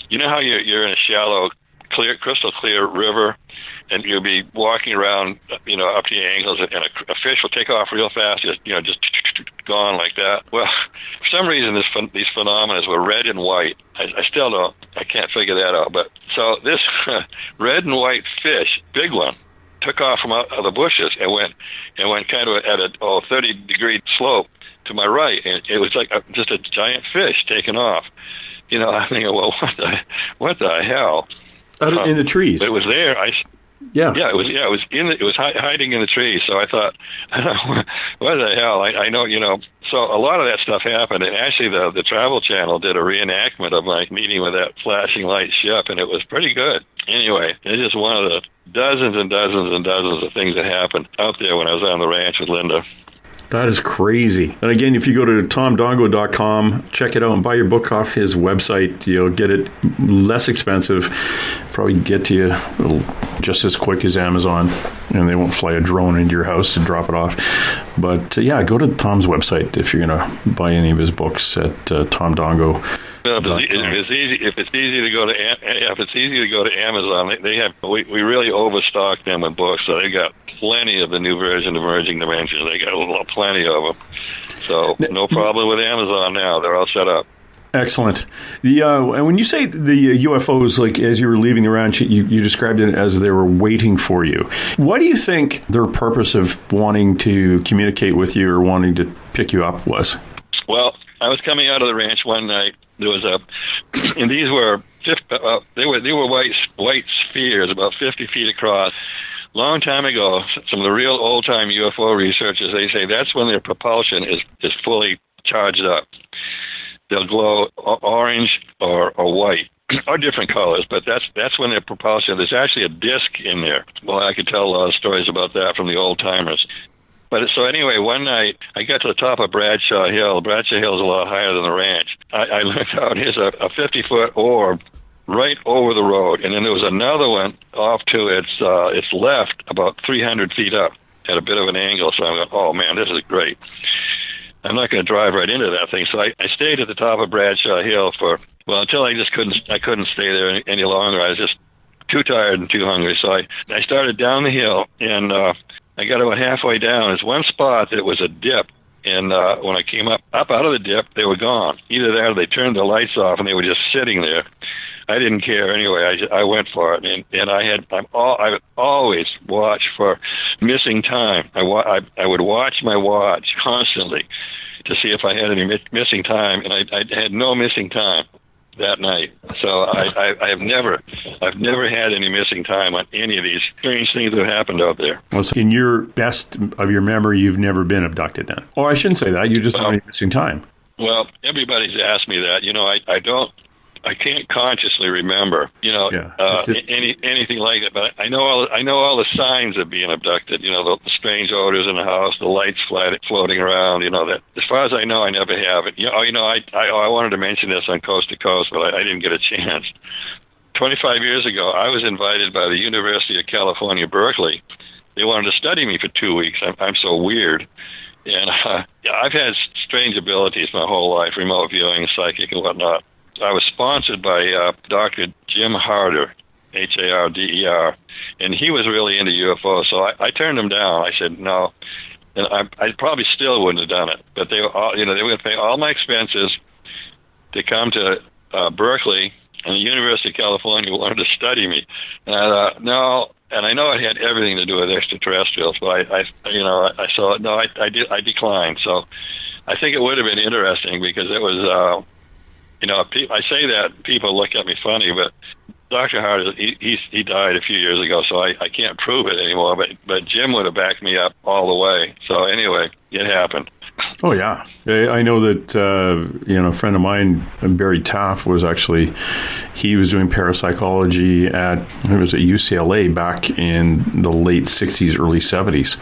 You know how you're in a shallow, crystal clear river, and you'll be walking around, up to your ankles, and a fish will take off real fast, just gone like that. Well, for some reason, these phenomena were red and white. I can't figure that out. But so this red and white fish, big one, took off from out of the bushes and went kind of at a 30-degree slope to my right, and it was like just a giant fish taking off. I'm thinking, well, what the hell? In the trees. But it was there. It was hiding in the trees. So I thought, what the hell? I know, So a lot of that stuff happened, and actually the Travel Channel did a reenactment of my meeting with that flashing light ship, and it was pretty good. Anyway, it's just one of the dozens and dozens and dozens of things that happened out there when I was on the ranch with Linda. That is crazy. And again, if you go to tomdongo.com, check it out and buy your book off his website, you'll get it less expensive, probably get to you just as quick as Amazon, and they won't fly a drone into your house to drop it off. But go to Tom's website if you're going to buy any of his books at Tom Dongo. Well, if it's easy to go to Amazon, they have. We really overstock them with books, so they got plenty of the new version of Emerging Dimensions. They got plenty of them, so no problem with Amazon now. They're all set up. Excellent. And when you say the UFOs, like as you were leaving the ranch, you described it as they were waiting for you. What do you think their purpose of wanting to communicate with you or wanting to pick you up was? Well, I was coming out of the ranch one night. There was and these were they were white spheres about 50 feet across. Long time ago, some of the real old time UFO researchers, they say that's when their propulsion is fully charged up. They'll glow orange or white or different colors, but that's when their propulsion. There's actually a disc in there. Well, I could tell a lot of stories about that from the old timers. But so anyway, one night I got to the top of Bradshaw Hill. Bradshaw Hill is a lot higher than the ranch. I looked out. Here's a 50-foot orb right over the road, and then there was another one off to its left, about 300 feet up, at a bit of an angle. So I'm going, oh man, this is great. I'm not going to drive right into that thing. So I stayed at the top of Bradshaw Hill until I just couldn't stay there any longer. I was just too tired and too hungry. So I started down the hill, and I got about halfway down. There's one spot that was a dip, and when I came up out of the dip, they were gone. Either that or they turned the lights off, and they were just sitting there. I didn't care anyway. I went for it, and I always watch for missing time. I would watch my watch constantly to see if I had any missing time, and I had no missing time that night. So I've never had any missing time on any of these strange things that have happened out there. Well, so in your best of your memory, you've never been abducted then? Or I shouldn't say that. You just don't have any missing time. Well, everybody's asked me that. I can't consciously remember, anything like that. But I know all the signs of being abducted. The strange odors in the house, the lights floating around. That. As far as I know, I never have it. I wanted to mention this on Coast to Coast, but I didn't get a chance. 25 years ago, I was invited by the University of California, Berkeley. They wanted to study me for 2 weeks. I'm so weird. And I've had strange abilities my whole life, remote viewing, psychic, and whatnot. I was sponsored by Dr. Jim Harder, Harder, and he was really into UFOs. So I turned him down. I said no, and I probably still wouldn't have done it. But they were all, they were going to pay all my expenses to come to Berkeley, and the University of California wanted to study me. And I thought no, and I know it had everything to do with extraterrestrials, but I declined. So I think it would have been interesting because it was. I say that people look at me funny, but Dr. Harder, he died a few years ago, so I can't prove it anymore. But Jim would have backed me up all the way. So anyway, it happened. Oh yeah, I know that a friend of mine, Barry Taff, was doing parapsychology at UCLA back in the late '60s, early '70s.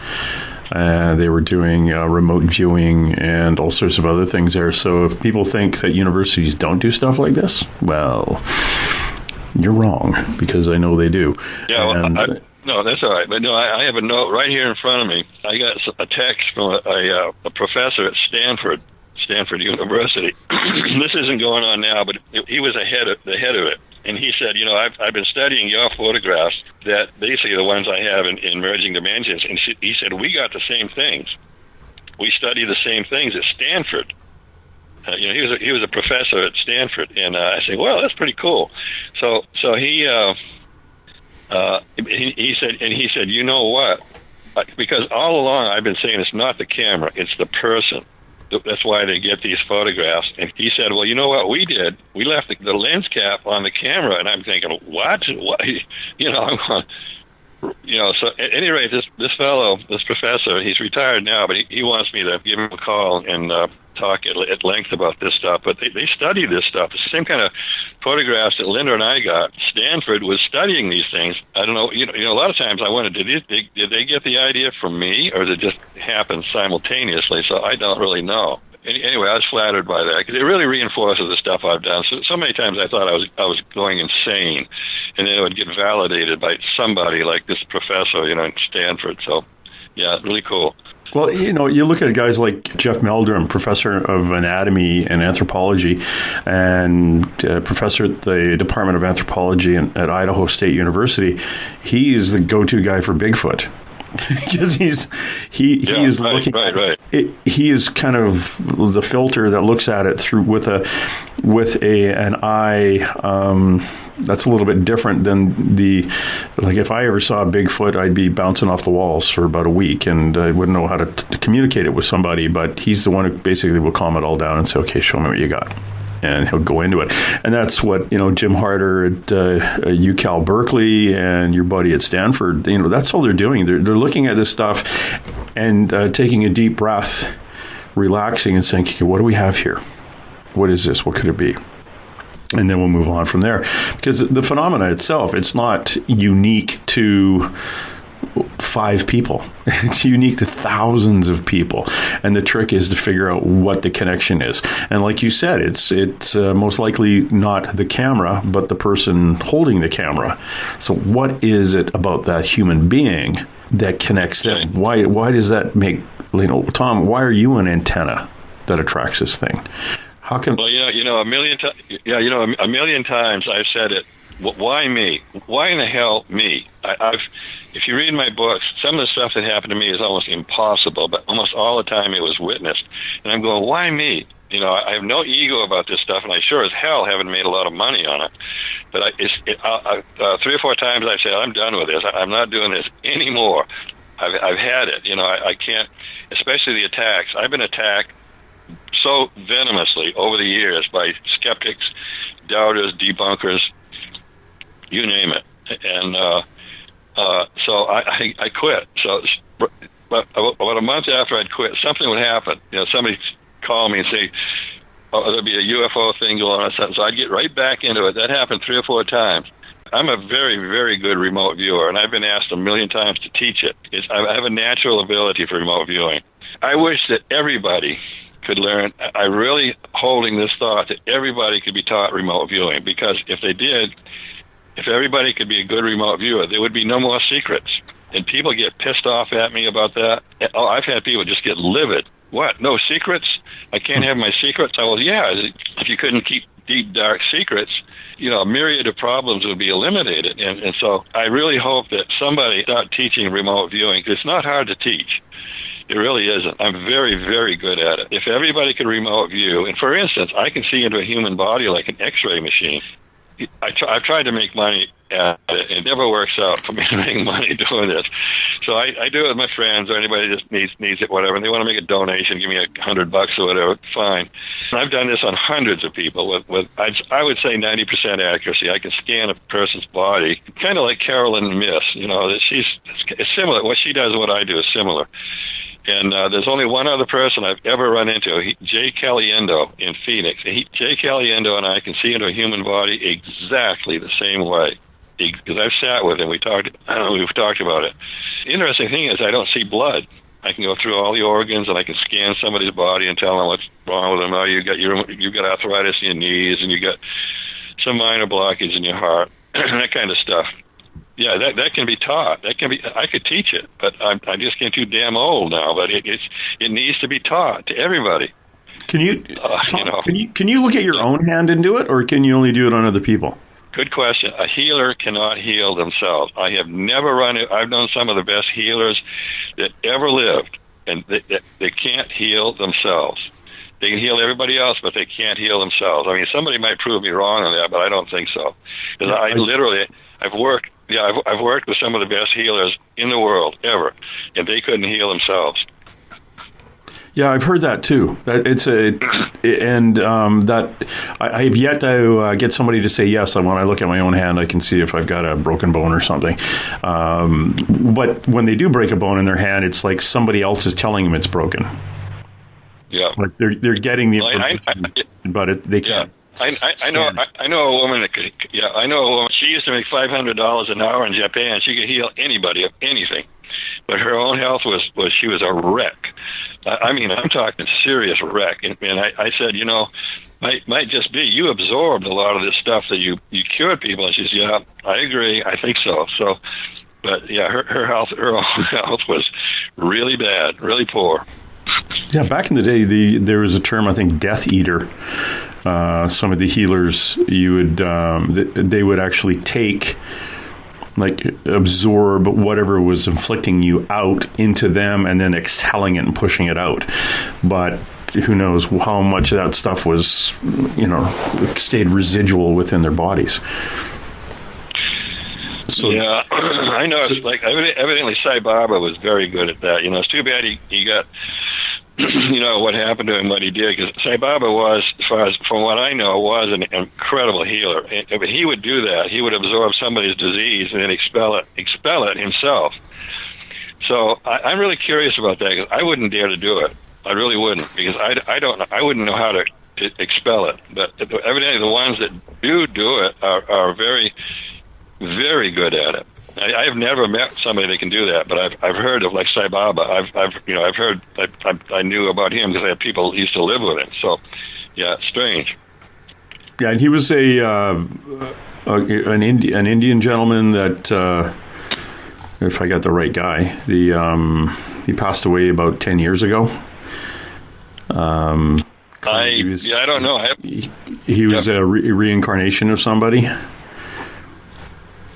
They were doing remote viewing and all sorts of other things there. So if people think that universities don't do stuff like this, well, you're wrong, because I know they do. Yeah, well, no, that's all right. But no, I have a note right here in front of me. I got a text from a professor at Stanford University. This isn't going on now, but he was the head of it. And he said, I've been studying your photographs, that basically the ones I have in merging dimensions. And he said, we got the same things. We study the same things at Stanford. He was a professor at Stanford, and I said, well, that's pretty cool. So he said, you know what? Because all along I've been saying it's not the camera, it's the person. That's why they get these photographs. And he said, well, you know what we did? We left the lens cap on the camera. And I'm thinking, what? I'm going, so at any rate, this fellow, this professor, he's retired now, but he wants me to give him a call and talk at length about this stuff. But they study this stuff. It's the same kind of photographs that Linda and I got. Stanford was studying these things. I don't know, a lot of times I wonder, did they get the idea from me, or did it just happen simultaneously? So I don't really know. Anyway, I was flattered by that, because it really reinforces the stuff I've done. So many times I thought I was going insane, and then it would get validated by somebody like this professor, in Stanford. So, yeah, really cool. Well, you look at guys like Jeff Meldrum, professor of anatomy and anthropology, and professor at the Department of Anthropology at Idaho State University. He is the go-to guy for Bigfoot. Because he is looking. Right. He is kind of the filter that looks at it through with an eye that's a little bit different than if I ever saw Bigfoot, I'd be bouncing off the walls for about a week, and I wouldn't know how to communicate it with somebody. But he's the one who basically will calm it all down and say, "Okay, show me what you got." And he'll go into it. And that's what, Jim Harder at UCal Berkeley and your buddy at Stanford, that's all they're doing. They're looking at this stuff and taking a deep breath, relaxing and saying, okay, what do we have here? What is this? What could it be? And then we'll move on from there. Because the phenomena itself, it's not unique to 5 people. It's unique to thousands of people, and the trick is to figure out what the connection is. And like you said, it's most likely not the camera, but the person holding the camera. So what is it about that human being that connects them? Why does that make, Tom, why are you an antenna that attracts this thing? How can? Well, a million times I've said it. Why me? Why in the hell me? If you read my books, some of the stuff that happened to me is almost impossible, but almost all the time it was witnessed. And I'm going, why me? I have no ego about this stuff, and I sure as hell haven't made a lot of money on it. But 3 or 4 times I've said, I'm done with this. I'm not doing this anymore. I've had it. I can't, especially the attacks. I've been attacked so venomously over the years by skeptics, doubters, debunkers, you name it. And so I quit. So but about a month after I'd quit, something would happen. Somebody call me and say, there'd be a UFO thing going on or something. So I'd get right back into it. That happened 3 or 4 times. I'm a very, very good remote viewer, and I've been asked a million times to teach it. I have a natural ability for remote viewing. I wish that everybody could learn. I'm really holding this thought that everybody could be taught remote viewing, because if they did, if everybody could be a good remote viewer, there would be no more secrets. And people get pissed off at me about that. Oh, I've had people just get livid. What? No secrets? I can't have my secrets? Yeah, if you couldn't keep deep, dark secrets, a myriad of problems would be eliminated. And so I really hope that somebody start teaching remote viewing, because it's not hard to teach. It really isn't. I'm very, very good at it. If everybody could remote view, and for instance, I can see into a human body like an X-ray machine. I've tried to make money at it. It never works out for me to make money doing this. So I do it with my friends, or anybody just needs it, whatever, and they want to make a donation, give me $100 or whatever, fine. And I've done this on hundreds of people with I would say 90% accuracy. I can scan a person's body, kind of like Carolyn Miss. It's similar. What she does and what I do is similar. And there's only one other person I've ever run into, Jay Caliendo in Phoenix. Jay Caliendo and I can see into a human body exactly the same way, because I've sat with him. We've talked about it. The interesting thing is I don't see blood. I can go through all the organs, and I can scan somebody's body and tell them what's wrong with them. Oh, you got arthritis in your knees, and you got some minor blockage in your heart. that kind of stuff. Yeah, that can be taught. That can be. I could teach it, but I'm just getting too damn old now. But it needs to be taught to everybody. Can you, Tom, can you look at your own hand and do it, or can you only do it on other people? Good question. A healer cannot heal themselves. I have never run it. I've known some of the best healers that ever lived, and they can't heal themselves. They can heal everybody else, but they can't heal themselves. I mean, somebody might prove me wrong on that, but I don't think so. Because I've worked with some of the best healers in the world ever, and they couldn't heal themselves. Yeah, I've heard that too. That I have yet to get somebody to say yes. When I look at my own hand, I can see if I've got a broken bone or something. But when they do break a bone in their hand, it's like somebody else is telling them it's broken. Yeah, like they're getting the information, but they can't. I know a woman that could. Yeah, I know a woman. She used to make $500 an hour in Japan. She could heal anybody of anything, but her own health was she was a wreck. I mean, I'm talking serious wreck. And I said, might just be you absorbed a lot of this stuff that you cured people. And she said, yeah, I agree. I think so. So, but yeah, her own health was really bad, really poor. Yeah, back in the day, there was a term, I think, Death Eater. Some of the healers, they would actually take, like, absorb whatever was inflicting you out into them and then exhaling it and pushing it out. But who knows how much of that stuff was, stayed residual within their bodies. So, yeah, I know. It's like evidently Sai Baba was very good at that. It's too bad he got, what happened to him, what he did. Because Sai Baba was, as far as from what I know, was an incredible healer. But he would do that. He would absorb somebody's disease and then expel it himself. So I'm really curious about that because I wouldn't dare to do it. I really wouldn't because I wouldn't know how to expel it. But evidently the ones that do it are very, very good at it. I've never met somebody that can do that, but I've heard of like Sai Baba. I've heard. I knew about him because I had people who used to live with him. So, yeah, it's strange. Yeah, and he was an Indian gentleman that, if I got the right guy, he passed away about 10 years ago. I don't know. He was a reincarnation of somebody.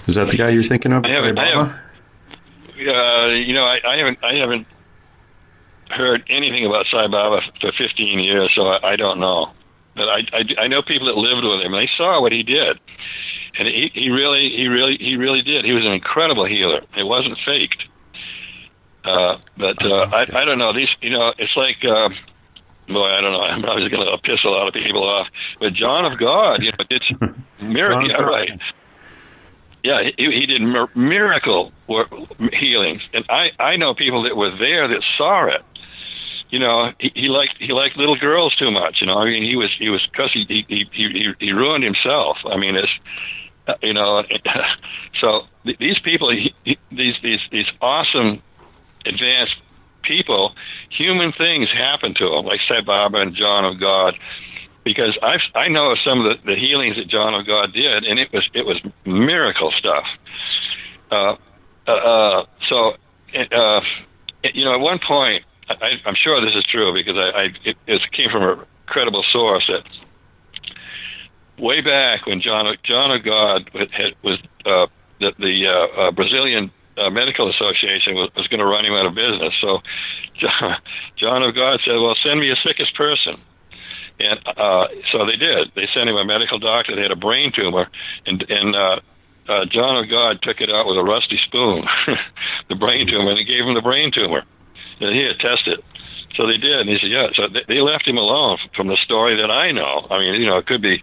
Is that the guy you're thinking of? I haven't heard anything about Sai Baba for 15 years, so I don't know. But I know people that lived with him. And they saw what he did, and he really did. He was an incredible healer. It wasn't faked. But I don't know. These, it's like. Boy, I don't know. I'm probably going to piss a lot of people off. But John of God, it's miracle. Yeah, right. Yeah, he did miracle healings, and I know people that were there that saw it. He liked little girls too much. I mean, he was because he ruined himself. I mean, it's so these people, these awesome advanced people, human things happen to them, like Sai Baba and John of God. Because I know of some of the healings that John of God did, and it was miracle stuff. So at one point, I'm sure this is true because it came from a credible source that way back when John of God was the Brazilian Medical Association was going to run him out of business. So John of God said, "Well, send me a sickest person." And so they did. They sent him a medical doctor. They had a brain tumor, and John of God took it out with a rusty spoon, the brain tumor, and he gave him the brain tumor. And he had tested. So they did, and he said, yeah. So they left him alone from the story that I know. I mean, it could be,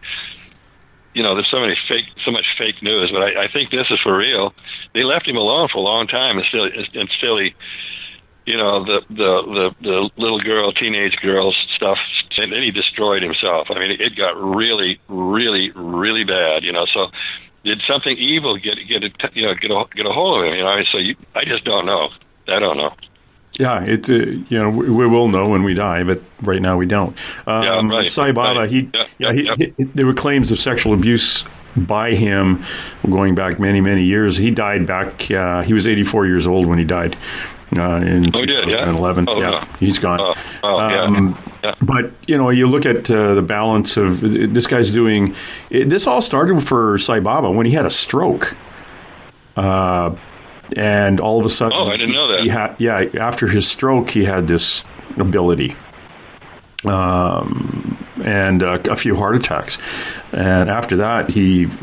there's so much fake news, but I think this is for real. They left him alone for a long time, and still he, the little girl, teenage girls stuff, and then he destroyed himself. I mean, it got really, really, really bad. So did something evil get a hold of him? So I just don't know. I don't know. Yeah, it's we will know when we die, but right now we don't. Right. Sai Baba, there were claims of sexual abuse by him going back many, many years. He died back. He was 84 years old when he died. In 2011. He's gone. But you look at the balance of this guy's doing. This all started for Sai Baba when he had a stroke. And all of a sudden, I didn't know that. After his stroke, he had this ability, and a few heart attacks, and after that,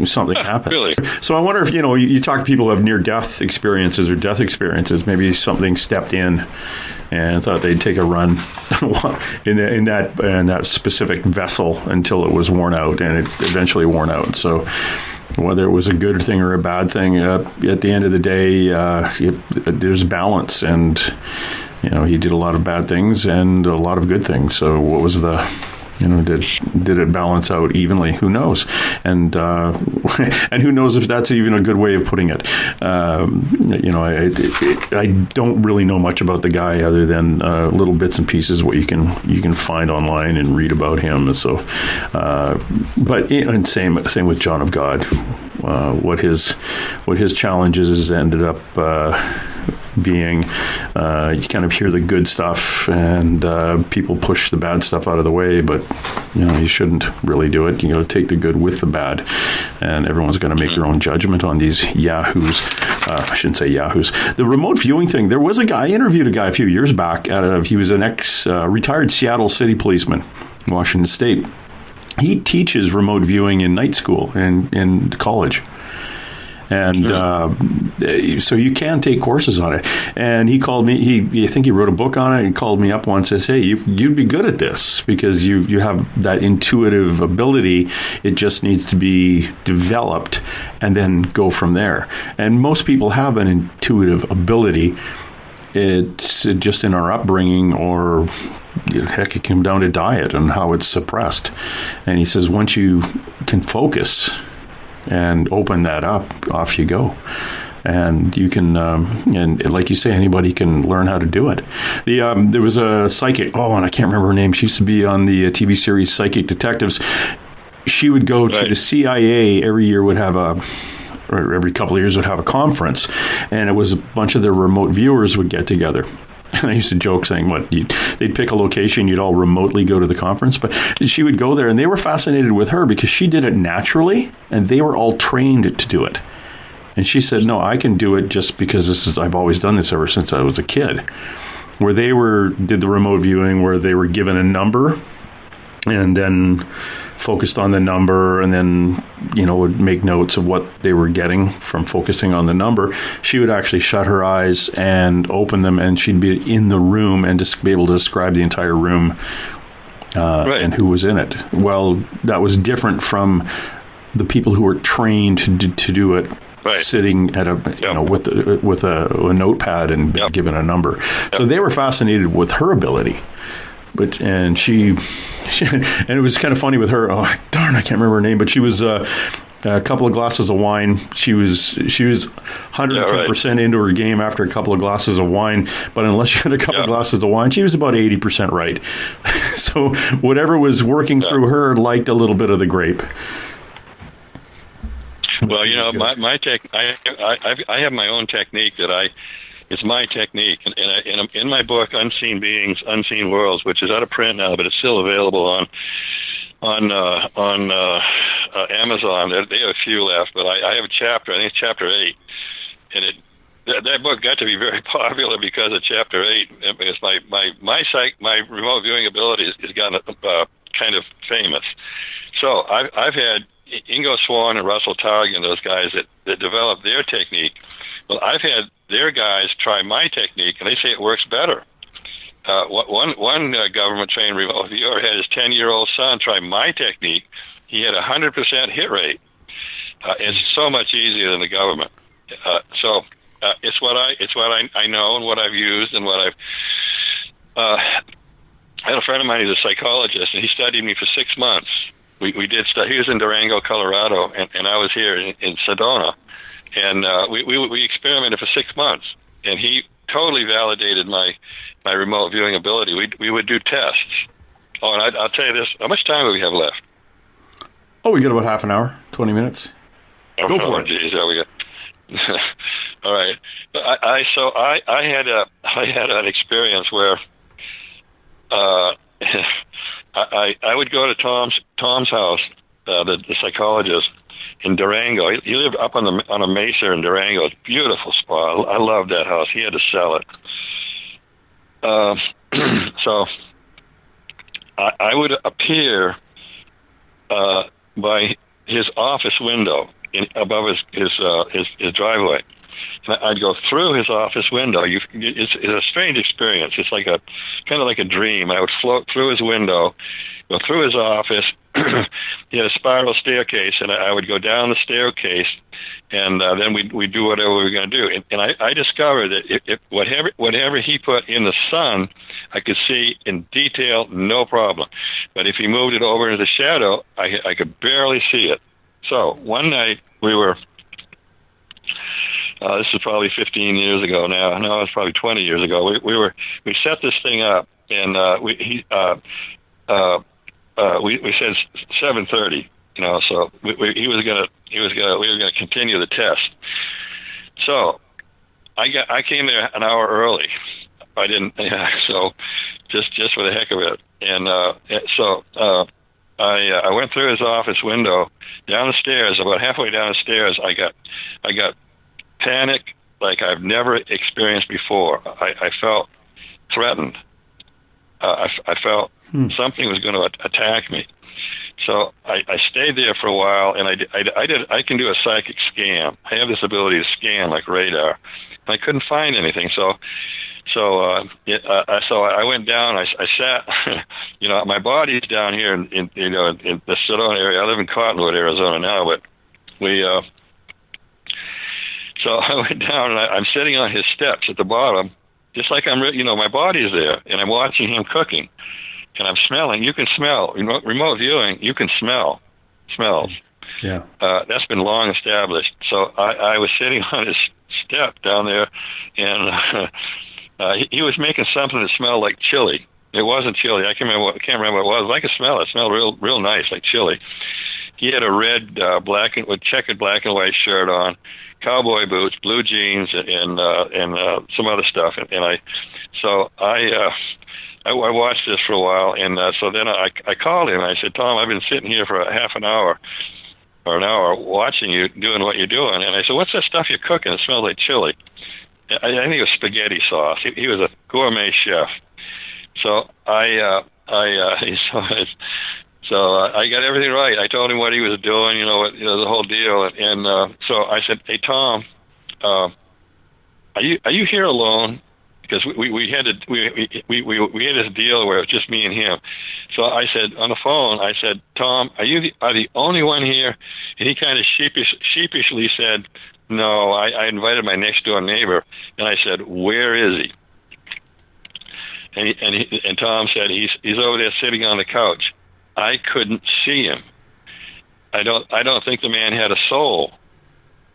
something happened. Really? So I wonder if you talk to people who have near-death experiences or death experiences. Maybe something stepped in and thought they'd take a run in that specific vessel until it was worn out, and it eventually worn out. So. Whether it was a good thing or a bad thing, at the end of the day, there's balance, and he did a lot of bad things and a lot of good things. So, what was did it balance out evenly? Who knows? And and who knows if that's even a good way of putting it? I don't really know much about the guy other than little bits and pieces what you can find online and read about him. So, but and same with John of God. What his challenges ended up being, you kind of hear the good stuff, and people push the bad stuff out of the way, but you shouldn't really do it. You got to take the good with the bad, and everyone's going to make their own judgment on these yahoos. I shouldn't say yahoos. The remote viewing thing. There was I interviewed a guy a few years back. He was an retired Seattle City policeman, Washington State. He teaches remote viewing in night school in college. And so you can take courses on it. And he called me. I think he wrote a book on it. He called me up once and says, "Hey, you'd be good at this because you have that intuitive ability. It just needs to be developed and then go from there." And most people have an intuitive ability. It's just in our upbringing, or heck, it came down to diet and how it's suppressed. And he says, once you can focus and open that up, off you go. And you can, and like you say, anybody can learn how to do it. There was a psychic, and I can't remember her name. She used to be on the TV series Psychic Detectives. She would go to the CIA every year, or every couple of years would have a conference, and it was a bunch of their remote viewers would get together. And I used to joke saying, they'd pick a location, you'd all remotely go to the conference. But she would go there, and they were fascinated with her because she did it naturally, and they were all trained to do it. And she said, no, I can do it just because I've always done this ever since I was a kid. Where they did the remote viewing, where they were given a number, and then focused on the number, and then would make notes of what they were getting from focusing on the number. She would actually shut her eyes and open them, and she'd be in the room and just be able to describe the entire room and who was in it. Well, that was different from the people who were trained to do it. Right. Sitting at with a notepad and given a number. So they were fascinated with her ability. And she and it was kind of funny with her. Oh darn, I can't remember her name, but she was a couple of glasses of wine. She was 110% into her game after a couple of glasses of wine. But unless she had a couple of glasses of wine, she was about 80% right. So whatever was working through her liked a little bit of the grape. Well, I have my own technique it's my technique, and in my book, Unseen Beings, Unseen Worlds, which is out of print now, but it's still available on Amazon. They have a few left, but I have a chapter. I think it's chapter 8, and that book got to be very popular because of chapter 8. Because my remote viewing ability has gotten kind of famous. So I've had Ingo Swan and Russell Targan, those guys that developed their technique. Well, I've had their guys try my technique, and they say it works better. One government-trained remote viewer had his 10-year-old son try my technique. He had a 100% hit rate. It's so much easier than the government. So it's what I know and what I've used and what I've. I had a friend of mine who's a psychologist, and he studied me for 6 months. We did study. He was in Durango, Colorado, and I was here in Sedona. And we experimented for 6 months, and he totally validated my remote viewing ability. We would do tests. Oh, and I'll tell you this: how much time do we have left? Oh, we got about half an hour, 20 minutes. Go for it. Geez, we got. All right. I had an experience where I would go to Tom's house, the psychologist in Durango. He lived up on a mesa in Durango. It's a beautiful spot. I loved that house. He had to sell it. So I would appear by his office window above his driveway. And I'd go through his office window. It's a strange experience. It's like kind of like a dream. I would float through his window, go through his office. He had a spiral staircase, and I would go down the staircase, and then we'd do whatever we were going to do. And I discovered that if whatever he put in the sun, I could see in detail, no problem. But if he moved it over into the shadow, I could barely see it. So one night we were. This is probably 15 years ago now. No, it's probably 20 years ago. We set this thing up, and we said 7:30. So we were gonna continue the test. So I came there an hour early. I didn't. So just for the heck of it, and so I went through his office window down the stairs. About halfway down the stairs, I got panic like I've never experienced before. I felt threatened. I felt something was going to attack me. So I stayed there for a while, and I can do a psychic scan. I have this ability to scan like radar, and I couldn't find anything. So I went down. I sat. My body's down here in the Sedona area. I live in Cottonwood, Arizona now, but So I went down, and I'm sitting on his steps at the bottom, just like my body's there, and I'm watching him cooking, and I'm smelling. You can smell. Remote viewing, you can smell smells. Yeah. That's been long established. So I was sitting on his step down there, and he was making something that smelled like chili. It wasn't chili. I can't remember what it was. I could smell it. It smelled real nice, like chili. He had a red, checkered black and white shirt on, cowboy boots, blue jeans, and some other stuff. And I watched this for a while, and so then I called him. I said, Tom, I've been sitting here for half an hour or an hour watching you doing what you're doing. And I said, what's that stuff you're cooking? It smells like chili. I think it was spaghetti sauce. He was a gourmet chef. So I got everything right. I told him what he was doing, the whole deal. And so I said, hey, Tom, are you here alone? Because we had this deal where it was just me and him. So I said on the phone, Tom, are you the only one here? And he kind of sheepishly said, no, I invited my next door neighbor. And I said, where is he? And Tom said, he's over there sitting on the couch. I couldn't see him. I don't think the man had a soul.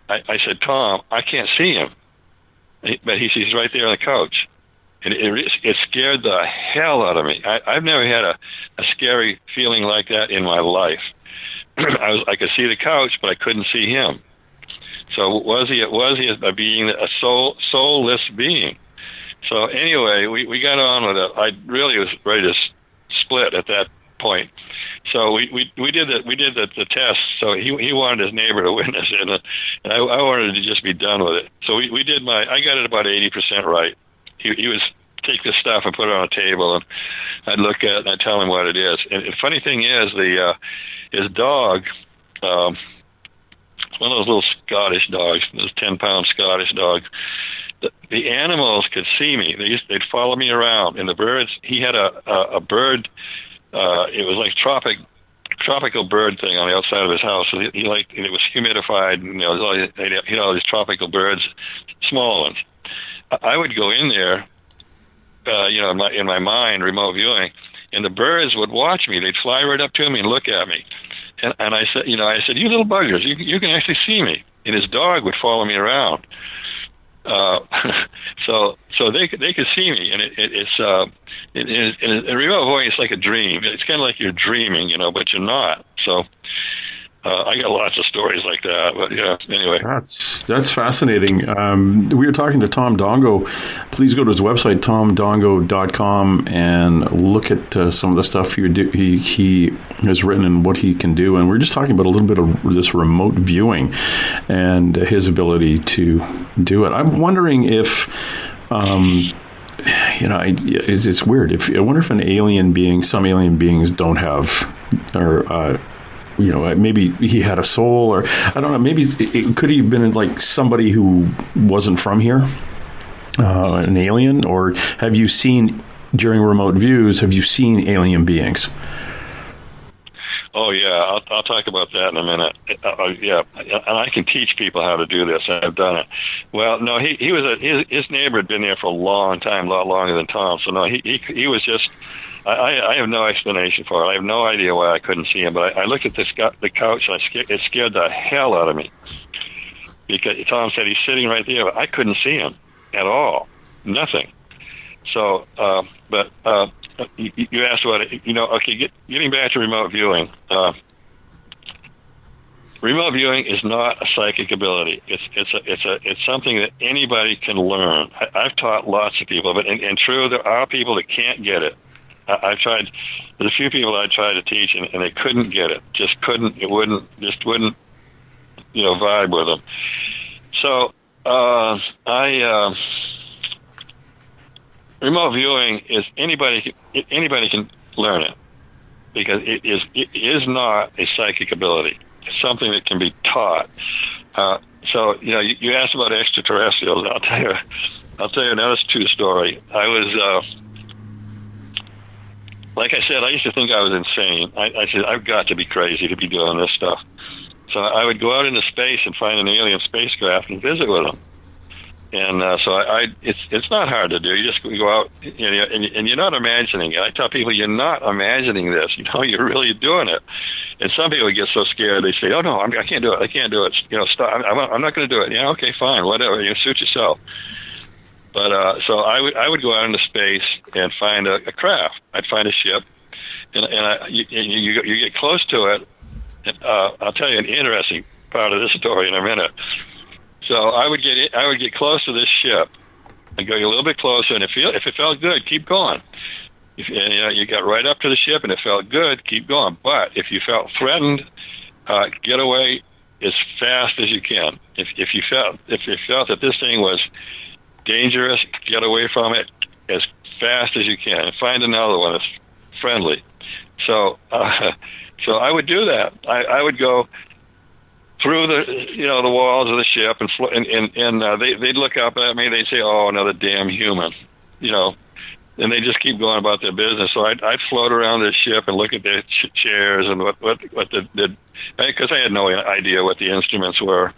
I said, Tom, I can't see him. But he's right there on the couch. And it scared the hell out of me. I've never had a scary feeling like that in my life. I could see the couch, but I couldn't see him. So was he a being, a soulless being? So anyway, we got on with it. I really was ready to split at that point. So we did the test. So he wanted his neighbor to witness it, and I wanted to just be done with it. So I got it about 80% right. He was take this stuff and put it on a table, and I'd look at it and I'd tell him what it is. And the funny thing is, his dog, one of those little Scottish dogs, those 10-pound Scottish dogs. The animals could see me. They'd follow me around, and the birds. He had a bird. It was like tropical bird thing on the outside of his house. So he liked, and it was humidified. And, he had all these tropical birds, small ones. I would go in there, in my mind, remote viewing, and the birds would watch me. They'd fly right up to me and look at me. And I said, you little buggers, you can actually see me. And his dog would follow me around. so they could see me, and in remote viewing, it's like a dream. It's kind of like you're dreaming, but you're not. So I got lots of stories like that. But yeah, anyway, that's fascinating. We were talking to Tom Dongo. Please go to his website, tomdongo.com, and look at some of the stuff he has written and what he can do. And we're just talking about a little bit of this remote viewing and his ability to do it. I'm wondering if, it's weird. I wonder if some alien beings don't have, or maybe he had a soul, or I don't know. Maybe could he have been like somebody who wasn't from here, an alien, or have you seen during remote views? Have you seen alien beings? Oh yeah, I'll talk about that in a minute. Yeah, and I can teach people how to do this. I've done it. Well, no, his neighbor had been there for a long time, a lot longer than Tom. So no, he was just. I have no explanation for it. I have no idea why I couldn't see him. But I looked at the couch, and it scared the hell out of me. Because Tom said he's sitting right there, but I couldn't see him at all. Nothing. So, you asked about it. Okay, getting back to remote viewing. Remote viewing is not a psychic ability. It's something that anybody can learn. I've taught lots of people, but and true, there are people that can't get it. I've tried. There's a few people I tried to teach, and they couldn't get it. Just couldn't. It wouldn't. Just wouldn't. Vibe with them. So remote viewing is anybody can learn it, because it is not a psychic ability. It's something that can be taught. So you asked about extraterrestrials. I'll tell you another true story. I was. Like I said, I used to think I was insane. I said, I've got to be crazy to be doing this stuff. So I would go out into space and find an alien spacecraft and visit with them. And it's not hard to do. You just go out, and you're not imagining it. I tell people, you're not imagining this. You're really doing it. And some people get so scared, they say, oh, no, I can't do it. I can't do it. Stop. I'm not going to do it. Yeah, okay, fine, whatever. Suit yourself. But so I would go out into space and find a craft. I'd find a ship, and you get close to it. And, I'll tell you an interesting part of this story in a minute. So I would get close to this ship and go a little bit closer, and if it felt good, keep going. You got right up to the ship and it felt good, keep going. But if you felt threatened, get away as fast as you can. If you felt that this thing was dangerous, get away from it as fast as you can, and find another one that's friendly. So I would do that. I would go through the walls of the ship, and they'd look up at me. They'd say, "Oh, another damn human," and they just keep going about their business. So I'd float around this ship and look at their chairs and what because I had no idea what the instruments were.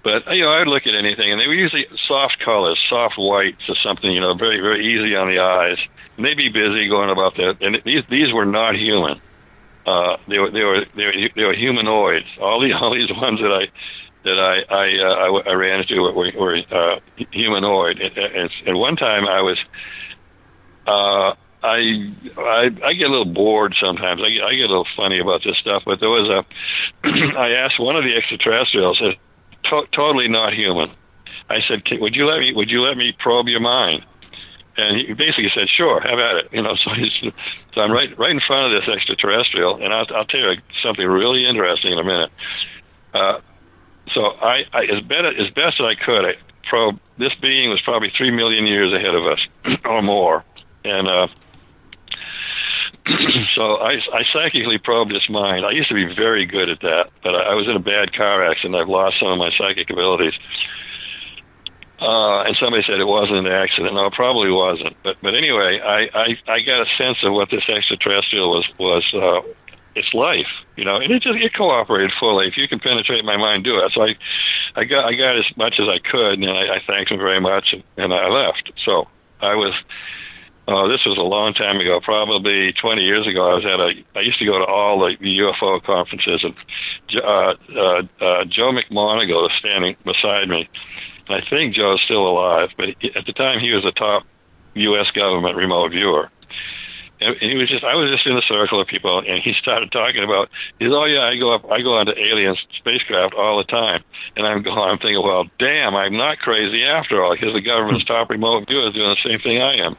But I would look at anything, and they were usually soft colors, soft whites or something, very, very easy on the eyes. And they'd be busy going about that. And these were not human. They were humanoids. All these ones that I ran into were humanoid. And one time I was I get a little bored sometimes. I get a little funny about this stuff. But there was I asked one of the extraterrestrials. Totally not human. I said, "Would you let me probe your mind?" And he basically said, "Sure, have at it." So I'm right in front of this extraterrestrial, and I'll tell you something really interesting in a minute. So I as best as I could, I probed. This being was probably 3 million years ahead of us, or more, and so I psychically probed his mind. I used to be very good at that, but I was in a bad car accident. I've lost some of my psychic abilities. And somebody said it wasn't an accident. No, it probably wasn't. But anyway, I got a sense of what this extraterrestrial was its life, and it cooperated fully. If you can penetrate my mind, do it. So I got as much as I could, and I thanked him very much, and I left. So I was Oh, this was a long time ago, probably 20 years ago. I used to go to all the UFO conferences, and Joe McMonagle was standing beside me. I think Joe's still alive, but at the time he was a top U.S. government remote viewer. And I was just in a circle of people, and he started talking about, oh yeah, I go onto alien spacecraft all the time. And I'm thinking, well, damn, I'm not crazy after all, because the government's top remote viewer is doing the same thing I am.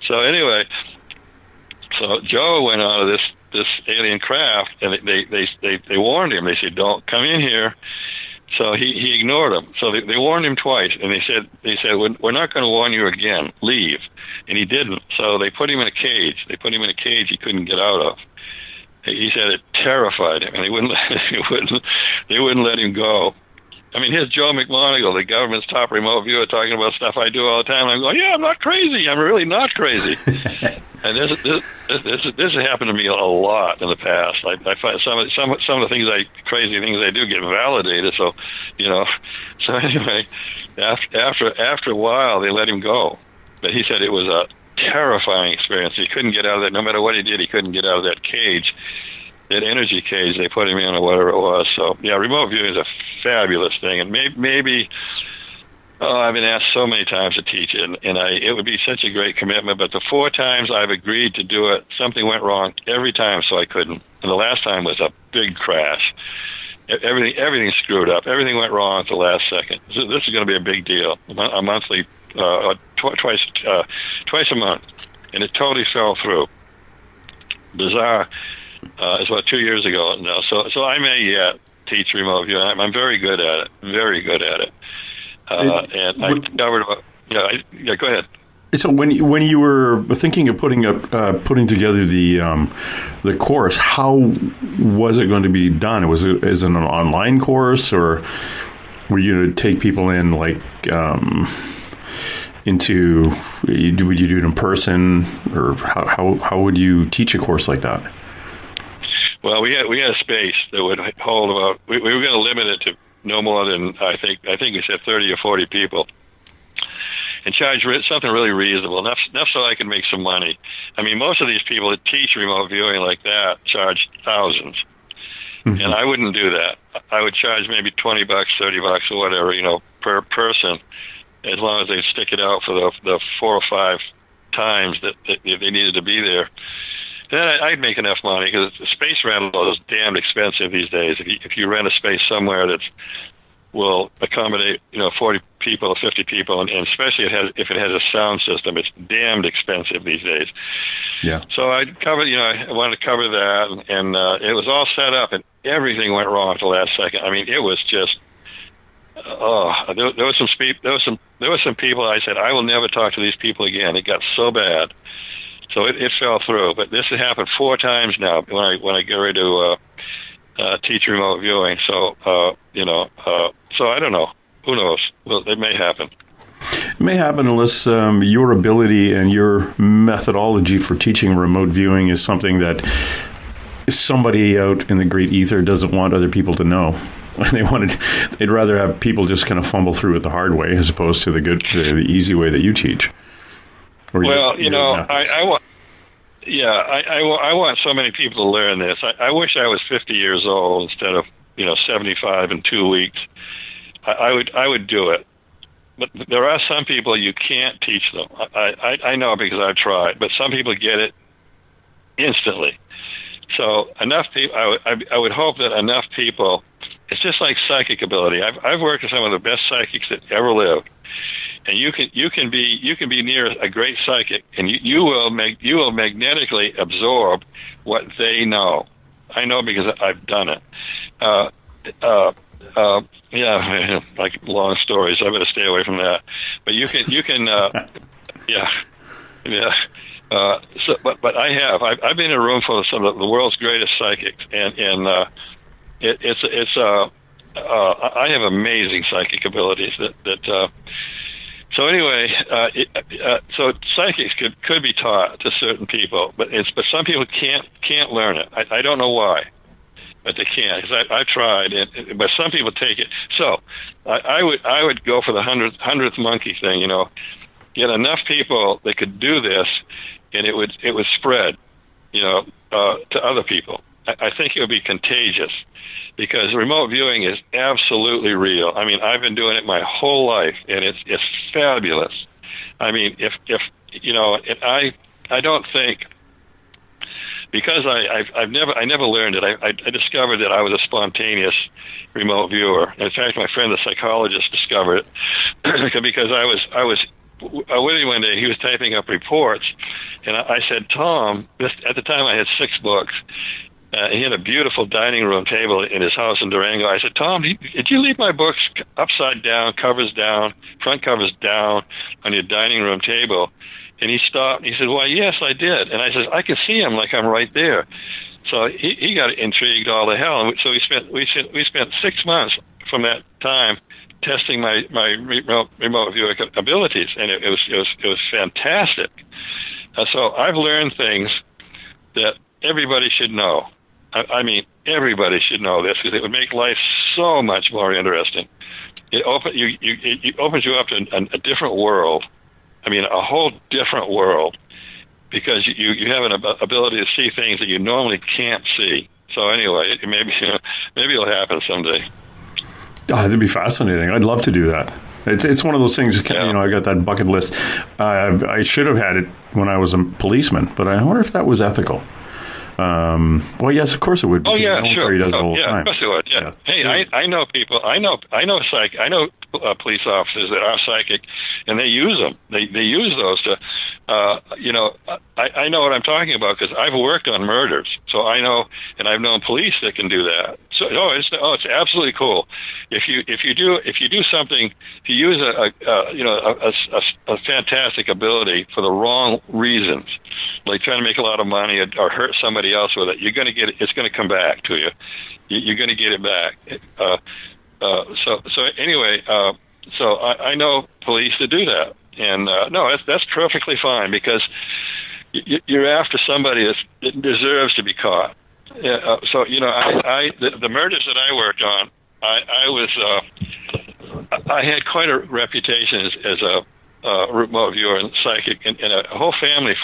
So anyway, so Joe went on to this alien craft, and they warned him. They said, don't come in here. So he ignored them. So they warned him twice, and they said, we're not going to warn you again. Leave. And he didn't. So they put him in a cage. They he couldn't get out of. He said it terrified him, and they wouldn't let him go. I mean, here's Joe McMonagle, the government's top remote viewer, talking about stuff I do all the time. I'm going, yeah, I'm not crazy. I'm really not crazy. And this has happened to me a lot in the past. I find some of the crazy things I do get validated. So, So anyway, after a while, they let him go. But he said it was a terrifying experience. He couldn't get out of that. No matter what he did, he couldn't get out of that cage, that energy cage they put him in, or whatever it was. So yeah, remote viewing is a fabulous thing, and maybe I've been asked so many times to teach it, and it would be such a great commitment. But the 4 times I've agreed to do it, something went wrong every time, so I couldn't. And the last time was a big crash. Everything screwed up. Everything went wrong at the last second. So this is going to be a big deal. A monthly, twice a month, and it totally fell through. Bizarre. It's about 2 years ago now. So I may yet teach remote viewing. I'm very good at it. Very good at it. And I covered. Go ahead. So when you were thinking of putting together the course, how was it going to be done? Is it an online course, or were you going to take people in would you do it in person, or how would you teach a course like that? Well, we had a space that would hold about. We were going to limit it to no more than I think we said 30 or 40 people, and charge something really reasonable, enough so I can make some money. I mean, most of these people that teach remote viewing like that charge thousands, and I wouldn't do that. I would charge maybe $20, $30, or whatever, per person, as long as they stick it out for the 4 or 5 times that if they needed to be there. Then I'd make enough money, because space rental is damned expensive these days. If you rent a space somewhere that will accommodate 40 people or 50 people, and especially if it has a sound system, it's damned expensive these days. Yeah. So I wanted to cover that, and it was all set up, and everything went wrong at the last second. I mean, it was just there was some people I said, I will never talk to these people again. It got so bad. So it fell through, but this has happened 4 times now when I get ready to teach remote viewing. So so I don't know. Who knows? Well, it may happen. It may happen unless your ability and your methodology for teaching remote viewing is something that somebody out in the great ether doesn't want other people to know. They'd rather have people just kind of fumble through it the hard way, as opposed to the easy way that you teach. I want so many people to learn this. I wish I was 50 years old instead of 75 in 2 weeks. I would do it, but there are some people you can't teach them. I know because I've tried, but some people get it instantly. So enough people. I would hope that enough people. It's just like psychic ability. I've worked with some of the best psychics that ever lived. And you can be near a great psychic, and you will magnetically absorb what they know. I know because I've done it. Like long stories. I better stay away from that. But you can but I've been in a room full of some of the world's greatest psychics, and I have amazing psychic abilities that. So anyway, so psychics could be taught to certain people, but some people can't learn it. I don't know why, but they can't. Because I've tried, but some people take it. So I would go for the hundredth monkey thing. get enough people that could do this, and it would spread, to other people. I think it would be contagious, because remote viewing is absolutely real. I mean, I've been doing it my whole life, and it's fabulous. I mean, if I don't think, because I never learned it. I discovered that I was a spontaneous remote viewer. In fact, my friend, the psychologist, discovered it because I was with him one day. He was typing up reports, and I said, Tom, at the time I had 6 books. He had a beautiful dining room table in his house in Durango. I said, Tom, did you leave my books upside down, covers down, front covers down on your dining room table? And he stopped. And he said, why, yes, I did. And I said, I can see him like I'm right there. So he got intrigued all the hell. And so we spent 6 months from that time testing my remote viewing abilities, and it was fantastic. So I've learned things that everybody should know. I mean, everybody should know this, because it would make life so much more interesting. It opens you up to a different world. I mean, a whole different world, because you have an ability to see things that you normally can't see. So anyway, maybe it'll happen someday. Oh, that'd be fascinating. I'd love to do that. It's one of those things, I got that bucket list. I should have had it when I was a policeman, but I wonder if that was ethical. Well, yes, of course it would. Oh, yeah, the military does it all the time. Of course it would. Yeah. Hey, I know people. I know police officers that are psychic, and they use them. They use those to, I know what I'm talking about, because I've worked on murders, so I know, and I've known police that can do that. So it's absolutely cool. If you do something, if you use a fantastic ability for the wrong reasons, like trying to make a lot of money or hurt somebody else with it, you're going to get it. It's going to come back to you. You're going to get it back. So anyway, I know police that do that, and no, that's perfectly fine, because you're after somebody that deserves to be caught. So the murders that I worked on, I had quite a reputation as a remote viewer and psychic, and a whole family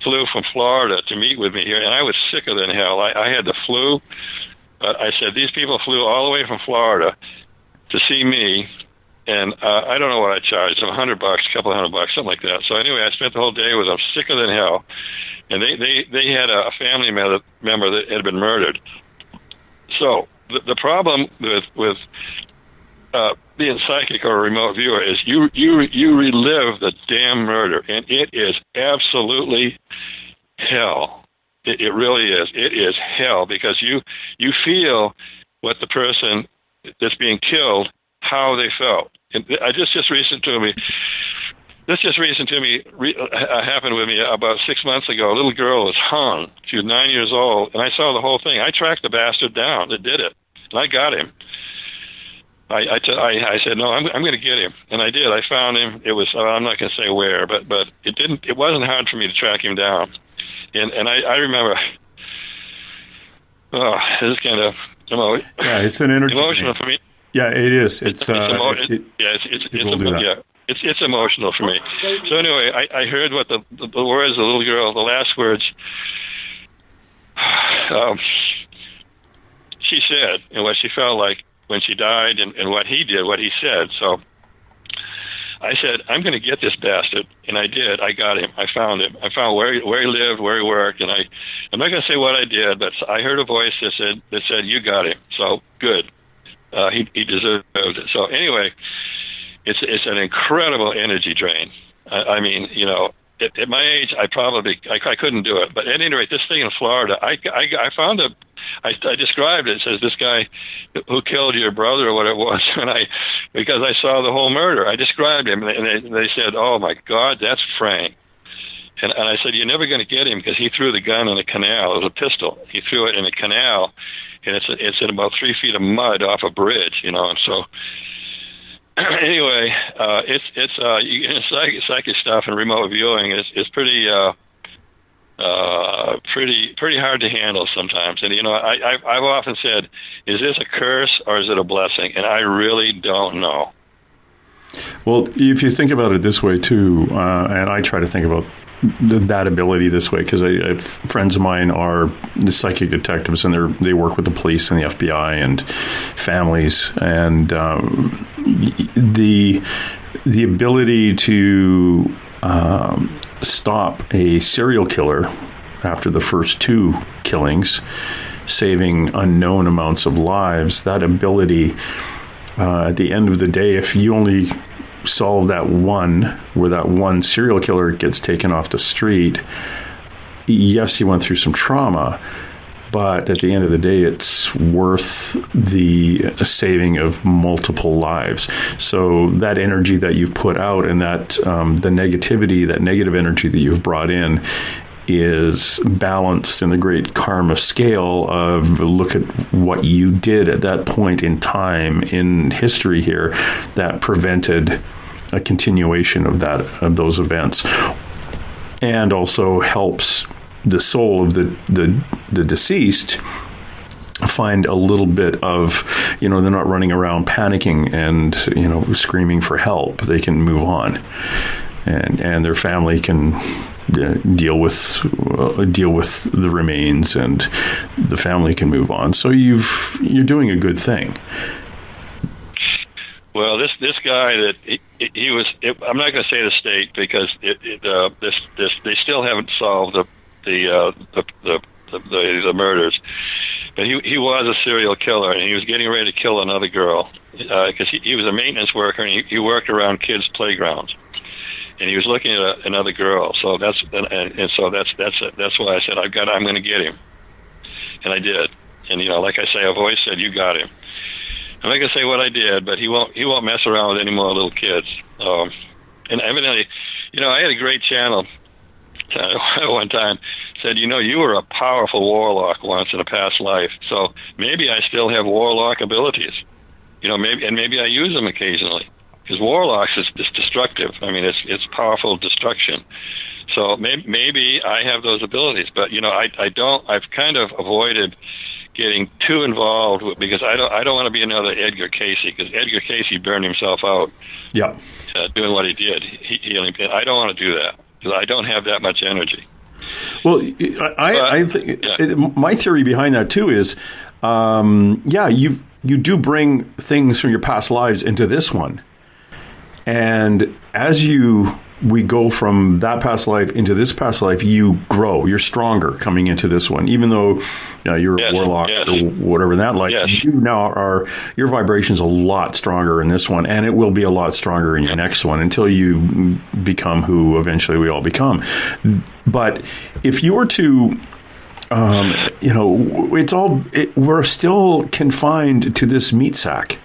flew from Florida to meet with me here, and I was sicker than hell. I had the flu. I said, these people flew all the way from Florida to see me, and I don't know what I charged them, $100, a couple $100, something like that. So anyway, I spent the whole day with them, sicker than hell, and they had a family member that had been murdered. So the problem with being psychic or a remote viewer is you relive the damn murder, and it is absolutely hell. It really is. It is hell, because you feel what the person that's being killed, how they felt. And this just recent to me happened with me about 6 months ago. A little girl was hung. She was 9 years old, and I saw the whole thing. I tracked the bastard down that did it, and I got him. I said, no, I'm going to get him, and I did. I found him. It was I'm not going to say where, but it wasn't hard for me to track him down, and I remember. Oh, this is kind of it's an emotional for me. Yeah, it is. It's emotional for me. So anyway, I heard what the words of the little girl, the last words. She said, and what she felt like when she died, and what he did, what he said. So I said, I'm going to get this bastard, and I did. I got him. I found him. I found where he lived, where he worked, and I'm not going to say what I did, but I heard a voice that said, you got him. So good. He deserved it. So anyway, it's an incredible energy drain. I mean, at my age, I couldn't do it. But at any rate, this thing in Florida, I found I described it. It says, this guy who killed your brother or what it was, because I saw the whole murder. I described him, and they said, oh my God, that's Frank. And I said, you're never going to get him, because he threw the gun in a canal. It was a pistol. He threw it in a canal, and it's in about 3 feet of mud off a bridge, and so. Anyway, psychic stuff and remote viewing is pretty hard to handle sometimes. And I've often said, is this a curse or is it a blessing? And I really don't know. Well, if you think about it this way too, and I try to think about that ability this way, because friends of mine are the psychic detectives, and they work with the police and the FBI and families, and the ability to stop a serial killer after the first 2 killings, saving unknown amounts of lives. That ability, at the end of the day, if you only solve that one, where that one serial killer gets taken off the street, yes, he went through some trauma, but at the end of the day, it's worth the saving of multiple lives. So that energy that you've put out, and that the negativity, that negative energy that you've brought in, is balanced in the great karma scale of, look at what you did at that point in time in history here that prevented a continuation of those events, and also helps the soul of the deceased find a little bit of, they're not running around panicking and screaming for help. They can move on, and their family can deal with the remains, and the family can move on. So you're doing a good thing. Well, this guy that he was, I'm not going to say the state, because they still haven't solved the murders. But he was a serial killer, and he was getting ready to kill another girl, because he was a maintenance worker, and he worked around kids' playgrounds. And he was looking at another girl, so that's why I said I'm going to get him, and I did. And like I say, I've always said, you got him. I'm not going to say what I did, but he won't mess around with any more little kids. And evidently, I had a great channel one time said, you were a powerful warlock once in a past life, so maybe I still have warlock abilities. Maybe I use them occasionally. Because warlocks is destructive. I mean, it's powerful destruction. So maybe I have those abilities, but I don't. I've kind of avoided getting too involved because I don't want to be another Edgar Casey, because Edgar Casey burned himself out. Yeah, doing what he did. I don't want to do that because I don't have that much energy. Well, I think my theory behind that too is, you do bring things from your past lives into this one. And as we go from that past life into this past life, you grow. You're stronger coming into this one, even though you're a warlock or whatever in that life. Yes. Your vibration's a lot stronger in this one, and it will be a lot stronger in your next one until you become who eventually we all become. But if you were to, we're still confined to this meat sack,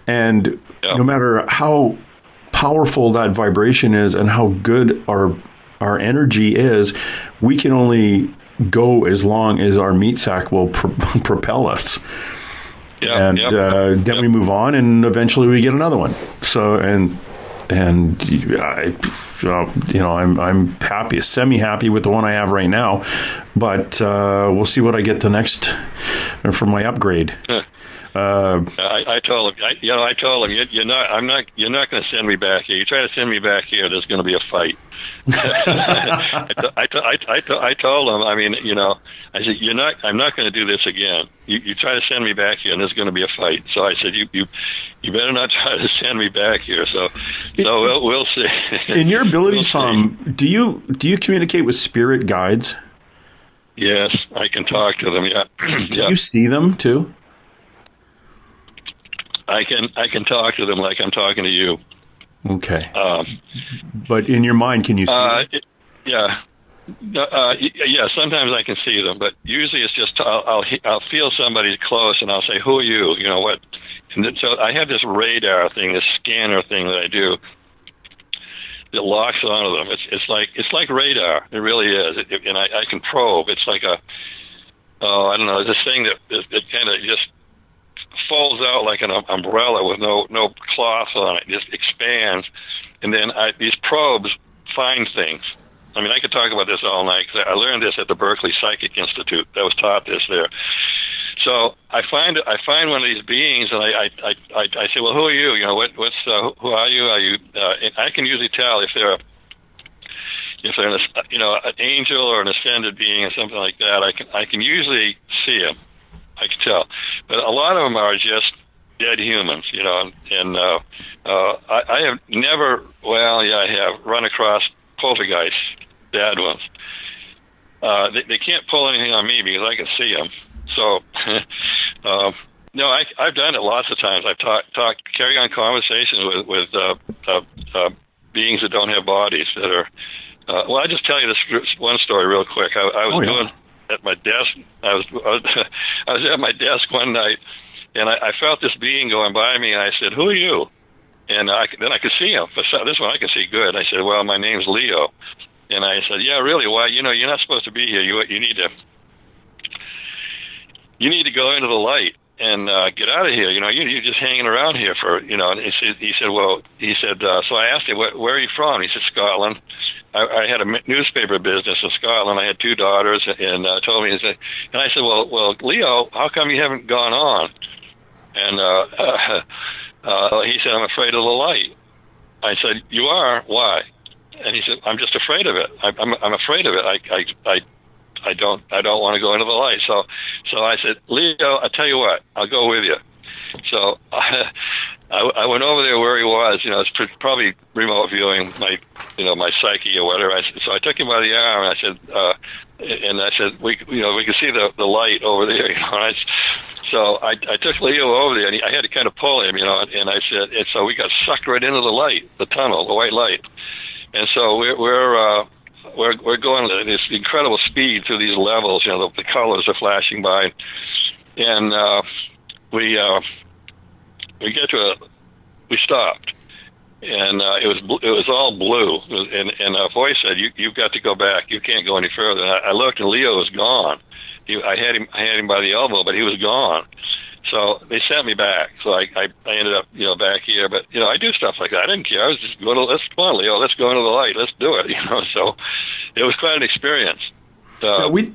and no matter how powerful that vibration is and how good our energy is, we can only go as long as our meat sack will propel us. Then we move on, and eventually we get another one. So I'm happy, semi-happy with the one I have right now, but we'll see what I get the next for my upgrade. I told him, you're not going to send me back here. You try to send me back here, there's going to be a fight. I told him, I said, I'm not going to do this again. You try to send me back here, and there's going to be a fight. So I said, you better not try to send me back here. So we'll see. In your abilities, Tom, do you communicate with spirit guides? Yes, I can talk to them. Yeah. Do you see them too? I can talk to them like I'm talking to you. Okay. But in your mind, can you see them? Yeah. Yeah, sometimes I can see them, but usually it's just I'll feel somebody close, and I'll say, "Who are you?" You know what? And so I have this radar thing, this scanner thing that I do that locks onto them. It's like radar. It really is, and I can probe. It's like I don't know, this thing that kind of just folds out like an umbrella with no cloth on it. Just expands, and then these probes find things. I mean, I could talk about this all night because I learned this at the Berkeley Psychic Institute. I was taught this there. So I find one of these beings, and I say, well, who are you? You know, who are you? Are you? And I can usually tell if they're an angel or an ascended being or something like that. I can usually see them. I can tell, but a lot of them are just dead humans, you know. And I have never. Well, yeah, I have run across poltergeists, bad ones. They can't pull anything on me because I can see them. So, no, I've done it lots of times. I've carry on conversations with beings that don't have bodies that are. Well, I'll just tell you this one story real quick. I was doing at my desk. I was at my desk one night, and I felt this being going by me, and I said, "Who are you?" And then I could see him. But this one I could see good. I said, "Well, my name's Leo." And I said, "Yeah, really? Why? You know, you're not supposed to be here. You need to go into the light and get out of here. You know, you're just hanging around here for, you know." And he said, so I asked him, where are you from? He said, Scotland. I had a newspaper business in Scotland. I had 2 daughters, and told me, and I said, well, Leo, how come you haven't gone on? And he said, I'm afraid of the light. I said, you are? Why? And he said, I'm just afraid of it. I'm afraid of it. I don't want to go into the light. So I said, Leo, I tell you what, I'll go with you. So I went over there where he was. You know, it's probably remote viewing my psyche or whatever. So I took him by the arm, and I said, we can see the light over there. You know, so I took Leo over there, and I had to kind of pull him, you know. And I said, and so we got sucked right into the light, the tunnel, the white light. And so we're going at this incredible speed through these levels. You know, the colors are flashing by, and we stopped, and it was all blue, and a voice said, "You've got to go back. You can't go any further." And I looked, and Leo was gone. I had him by the elbow, but he was gone. So they sent me back. So I ended up, you know, back here. But, you know, I do stuff like that. I didn't care. I was just going to, let's go on, Leo. Let's go into the light. Let's do it. You know, so it was quite an experience. We've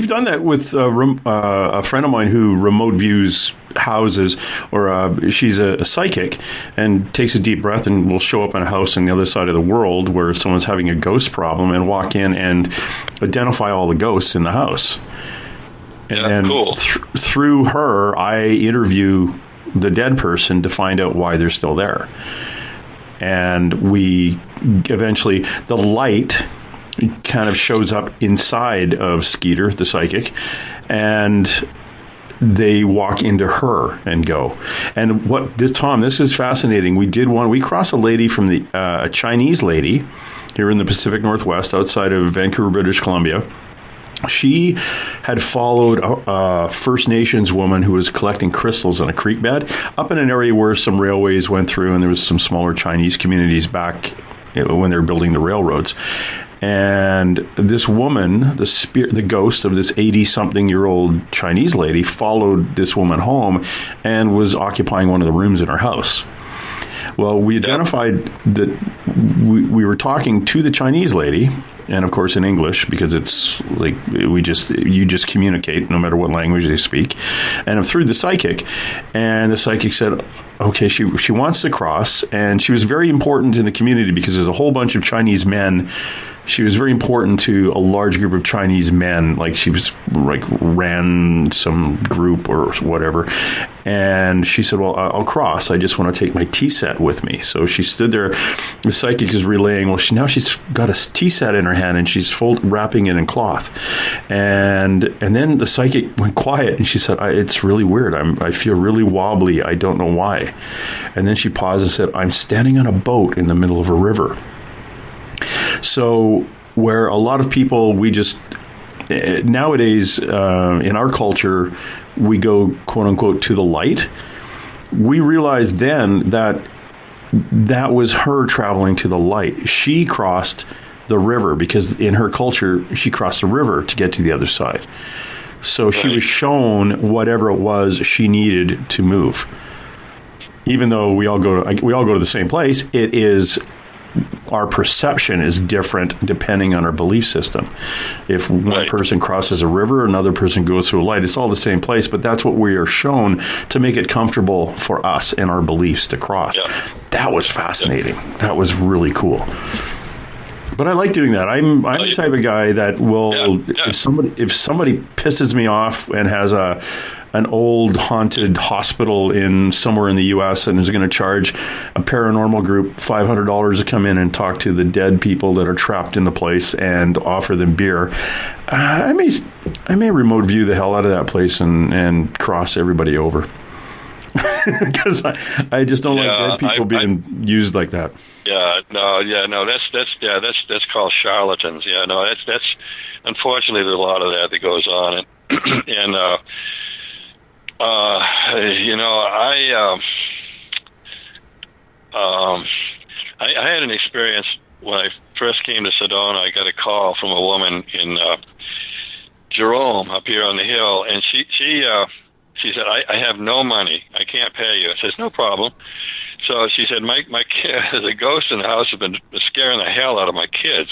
done that with a friend of mine who remote views houses, or she's a psychic and takes a deep breath and will show up in a house on the other side of the world where someone's having a ghost problem and walk in and identify all the ghosts in the house. And then cool. Through her, I interview the dead person to find out why they're still there. And we eventually, the light kind of shows up inside of Skeeter, the psychic, and they walk into her and go. And Tom, this is fascinating. We crossed a lady from a Chinese lady here in the Pacific Northwest outside of Vancouver, British Columbia. She had followed a First Nations woman who was collecting crystals on a creek bed up in an area where some railways went through, and there was some smaller Chinese communities back when they were building the railroads. And this woman, the ghost of this 80-something-year-old Chinese lady, followed this woman home and was occupying one of the rooms in her house. Well, we identified that we were talking to the Chinese lady, and of course in English, because it's like you just communicate no matter what language they speak, and through the psychic. And the psychic said, okay, she wants to cross, and she was very important in the community because there's a whole bunch of Chinese men. She was very important to a large group of Chinese men, like she was ran some group or whatever. And she said, well, I'll cross. I just want to take my tea set with me. So she stood there. The psychic is relaying, well, now she's got a tea set in her hand, and she's wrapping it in cloth. And then the psychic went quiet, and she said, it's really weird. I feel really wobbly. I don't know why. And then she paused and said, I'm standing on a boat in the middle of a river. So where a lot of people, we just, nowadays, in our culture, we go, quote unquote, to the light. We realized then that was her traveling to the light. She crossed the river because in her culture, she crossed the river to get to the other side. So she was shown whatever it was she needed to move. Even though we all go to the same place, it is our perception is different depending on our belief system. If one person crosses a river, another person goes through a light, it's all the same place, but that's what we are shown to make it comfortable for us and our beliefs to cross. Yeah. That was fascinating. Yeah. That was really cool. But I like doing that. I'm the type of guy that will, if somebody pisses me off and has an old haunted hospital somewhere in the U.S. and is going to charge a paranormal group $500 to come in and talk to the dead people that are trapped in the place and offer them beer, I may remote view the hell out of that place and cross everybody over. Because I just don't like dead people being used like that. That's called charlatans. Yeah, no, that's unfortunately there's a lot of that goes on, and I had an experience when I first came to Sedona. I got a call from a woman in Jerome up here on the hill, and she said, I have no money. I can't pay you. I says, no problem. So she said, my kid, there's a ghost in the house has been scaring the hell out of my kids.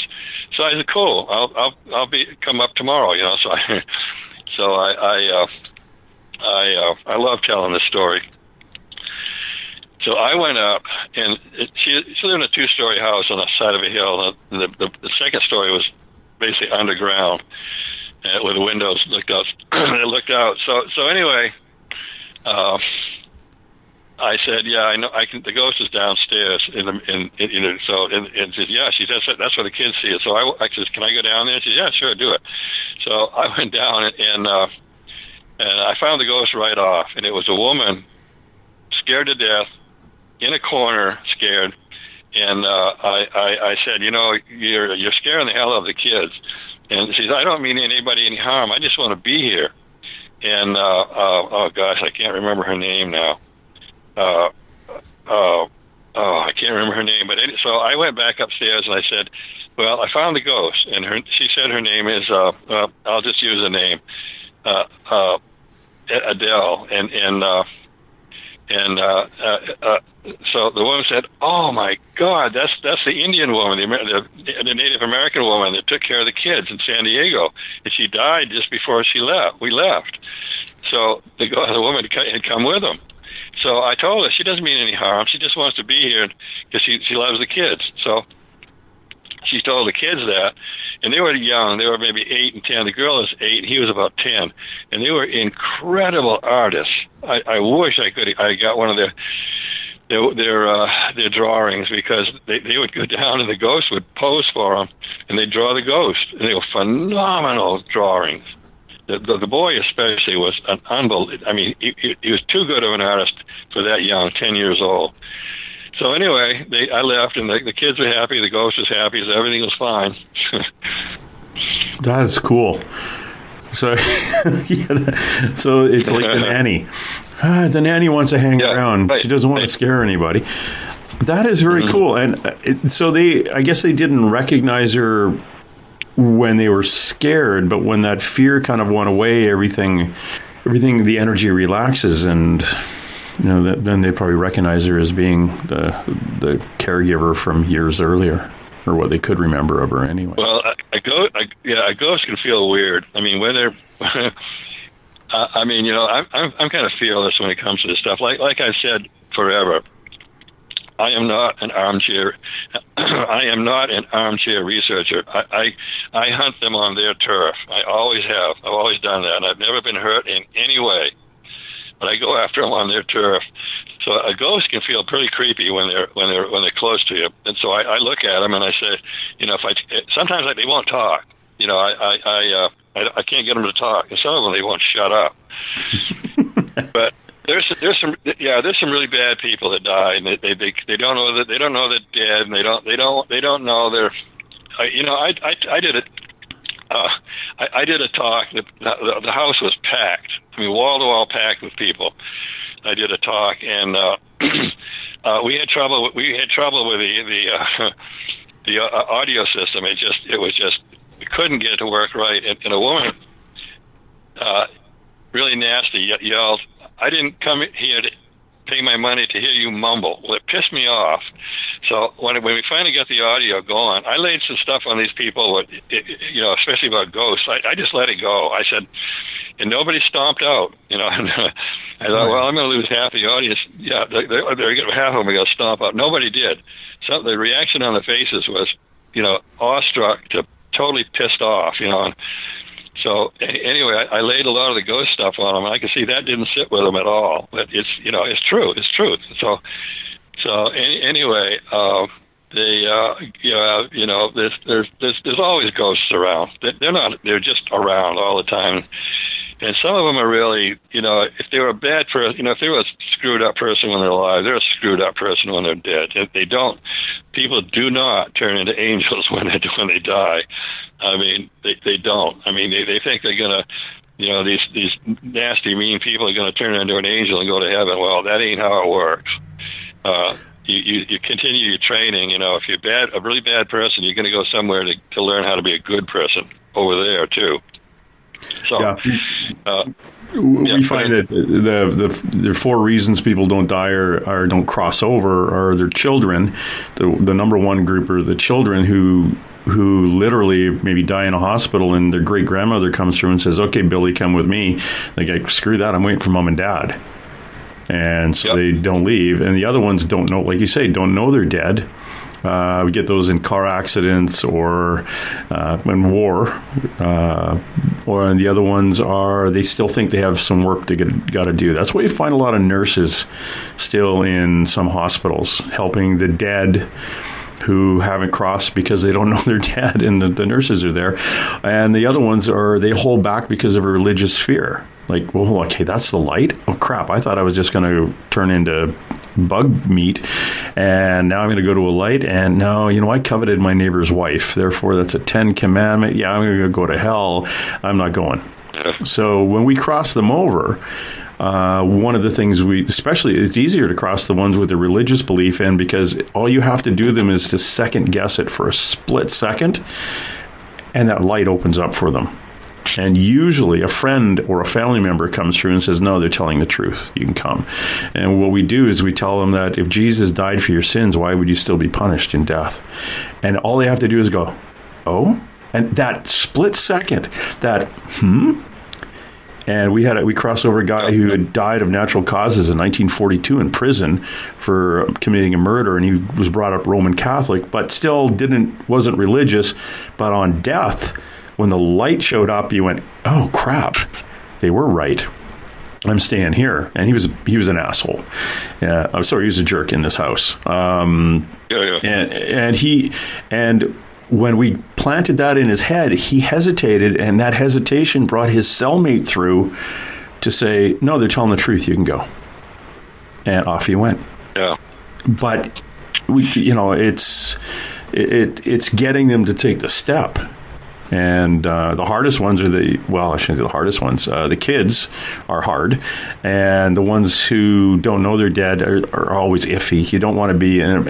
So I said, cool. I'll come up tomorrow. I love telling this story. So I went up, and she lived in a 2-story house on the side of a hill. The second story was basically underground, where the windows looked out. So anyway, I said, yeah, I know. The ghost is downstairs. She said, yeah. She said that's where the kids see it. So I said, can I go down there? She said, yeah, sure, do it. So I went down and I found the ghost right off, and it was a woman, scared to death, in a corner, scared. And I said, you're scaring the hell out of the kids. And she said, I don't mean anybody any harm. I just want to be here. And oh gosh, I can't remember her name now. I can't remember her name. But so I went back upstairs and I said, well, I found the ghost, and she said her name is I'll just use the name Adele, so the woman said, "Oh my God, that's the Indian woman, the Native American woman that took care of the kids in San Diego, and she died just before we left." So the woman had come with them. So I told her she doesn't mean any harm. She just wants to be here because she loves the kids. So she told the kids that, and they were young. They were maybe 8 and 10. The girl is 8, and he was about 10, and they were incredible artists. I wish I got one of their drawings, because they would go down and the ghost would pose for them, and they'd draw the ghost, and they were phenomenal drawings. The boy especially was an unbelievable. I mean, he was too good of an artist for that young, 10 years old. So anyway, I left, and the kids were happy, the ghost was happy, so everything was fine. That's cool. So, so it's like the nanny. The nanny wants to hang around. Right. She doesn't want to scare anybody. That is very cool. And so I guess they didn't recognize her when they were scared, but when that fear kind of went away, everything, the energy relaxes, and then they probably recognize her as being the caregiver from years earlier, or what they could remember of her anyway. Well, a ghost can feel weird. I mean, when they're, I'm kind of fearless when it comes to this stuff. Like I've said forever, I am not an armchair. I am not an armchair researcher. I hunt them on their turf. I always have. I've always done that, and I've never been hurt in any way. But I go after them on their turf. So a ghost can feel pretty creepy when they're close to you. And so I look at them and I say, sometimes they won't talk. I can't get them to talk, and some of them they won't shut up. But there's some really bad people that die, and they don't know that they're dead, and they don't know they're. I did a talk. The house was packed. I mean, wall to wall packed with people. I did a talk, and we had trouble with the audio system. We couldn't get it to work right. And a woman, really nasty, yelled, "I didn't come here to pay my money to hear you mumble." Well, it pissed me off. So when we finally got the audio going, I laid some stuff on these people, especially about ghosts. I just let it go. I said, and nobody stomped out, And I thought, well, I'm going to lose half the audience. Yeah, half of them are going to stomp out. Nobody did. So the reaction on the faces was, awestruck to totally pissed off, And so anyway, I laid a lot of the ghost stuff on them, and I could see that didn't sit with them at all. But it's true. It's truth. So anyway, there's always ghosts around. They're just around all the time. And some of them are really, if they were a bad person, if they were a screwed up person when they're alive, they're a screwed up person when they're dead. People do not turn into angels when they die. I mean, they don't. I mean, they think they're going to, these nasty, mean people are going to turn into an angel and go to heaven. Well, that ain't how it works. You continue your training. If you're a really bad person, you're going to go somewhere to learn how to be a good person over there too. So, we find that the 4 reasons people don't die or don't cross over are their children. The number one group are the children who literally maybe die in a hospital, and their great grandmother comes through and says, "Okay, Billy, come with me." They go, "Screw that! I'm waiting for mom and dad." And so they don't leave. And the other ones don't know, like you say, don't know they're dead. We get those in car accidents or in war. Or the other ones are, they still think they have some work they got to do. That's why you find a lot of nurses still in some hospitals helping the dead who haven't crossed because they don't know they're dead, and the nurses are there. And the other ones they hold back because of a religious fear. Like, well, okay, that's the light? Oh, crap, I thought I was just going to turn into bug meat, and now I'm going to go to a light, and now, I coveted my neighbor's wife, therefore that's a 10 commandment. Yeah, I'm going to go to hell. I'm not going. So when we cross them over, one of the things especially, it's easier to cross the ones with a religious belief in, because all you have to do them is to second guess it for a split second, and that light opens up for them. And usually a friend or a family member comes through and says, "No, they're telling the truth. You can come." And what we do is we tell them that if Jesus died for your sins, why would you still be punished in death? And all they have to do is go, "Oh?" And that split second, And we crossed over a guy who had died of natural causes in 1942 in prison for committing a murder, and he was brought up Roman Catholic, but still wasn't religious. But on death, when the light showed up, you went, "Oh crap, they were right. I'm staying here." And he was an asshole. I'm sorry, he was a jerk in this house. And when we planted that in his head, he hesitated, and that hesitation brought his cellmate through to say, "No, they're telling the truth. You can go." And off he went. Yeah. But it's getting them to take the step. And the hardest ones are I shouldn't say the hardest ones. The kids are hard, and the ones who don't know they're dead are always iffy. You don't want to be. And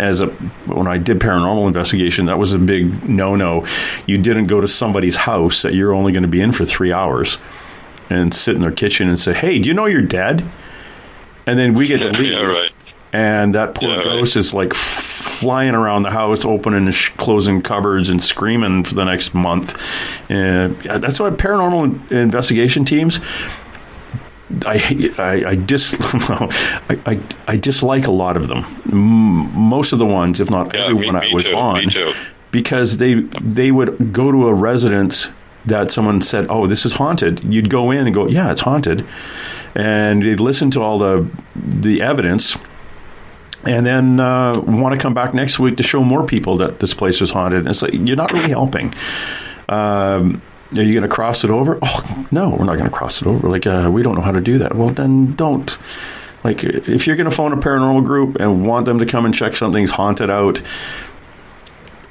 when I did paranormal investigation, that was a big no-no. You didn't go to somebody's house that you're only going to be in for 3 hours and sit in their kitchen and say, "Hey, do you know you're dead?" And then we get to leave. Yeah, right. And that poor ghost is like flying around the house, opening and closing cupboards and screaming for the next month. That's why paranormal investigation teams, I dislike a lot of them. Most of the ones, if not everyone I was on, because they would go to a residence that someone said, "Oh, this is haunted." You'd go in and go, "Yeah, it's haunted," and they'd listen to all the evidence. And then want to come back next week to show more people that this place was haunted. And it's like, you're not really helping. Are you going to cross it over? Oh, no, we're not going to cross it over. Like, we don't know how to do that. Well, then don't. Like, if you're going to phone a paranormal group and want them to come and check something's haunted out,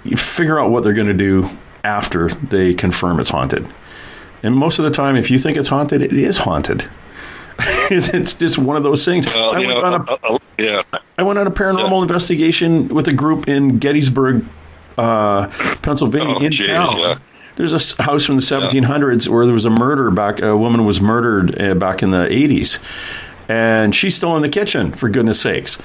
you figure out what they're going to do after they confirm it's haunted. And most of the time, if you think it's haunted, it is haunted. It's just one of those things. I went on a paranormal investigation with a group in Gettysburg, Pennsylvania, town. Yeah. There's a house from the 1700s where there was a murder a woman was murdered back in the 80s. And she's still in the kitchen, for goodness sakes.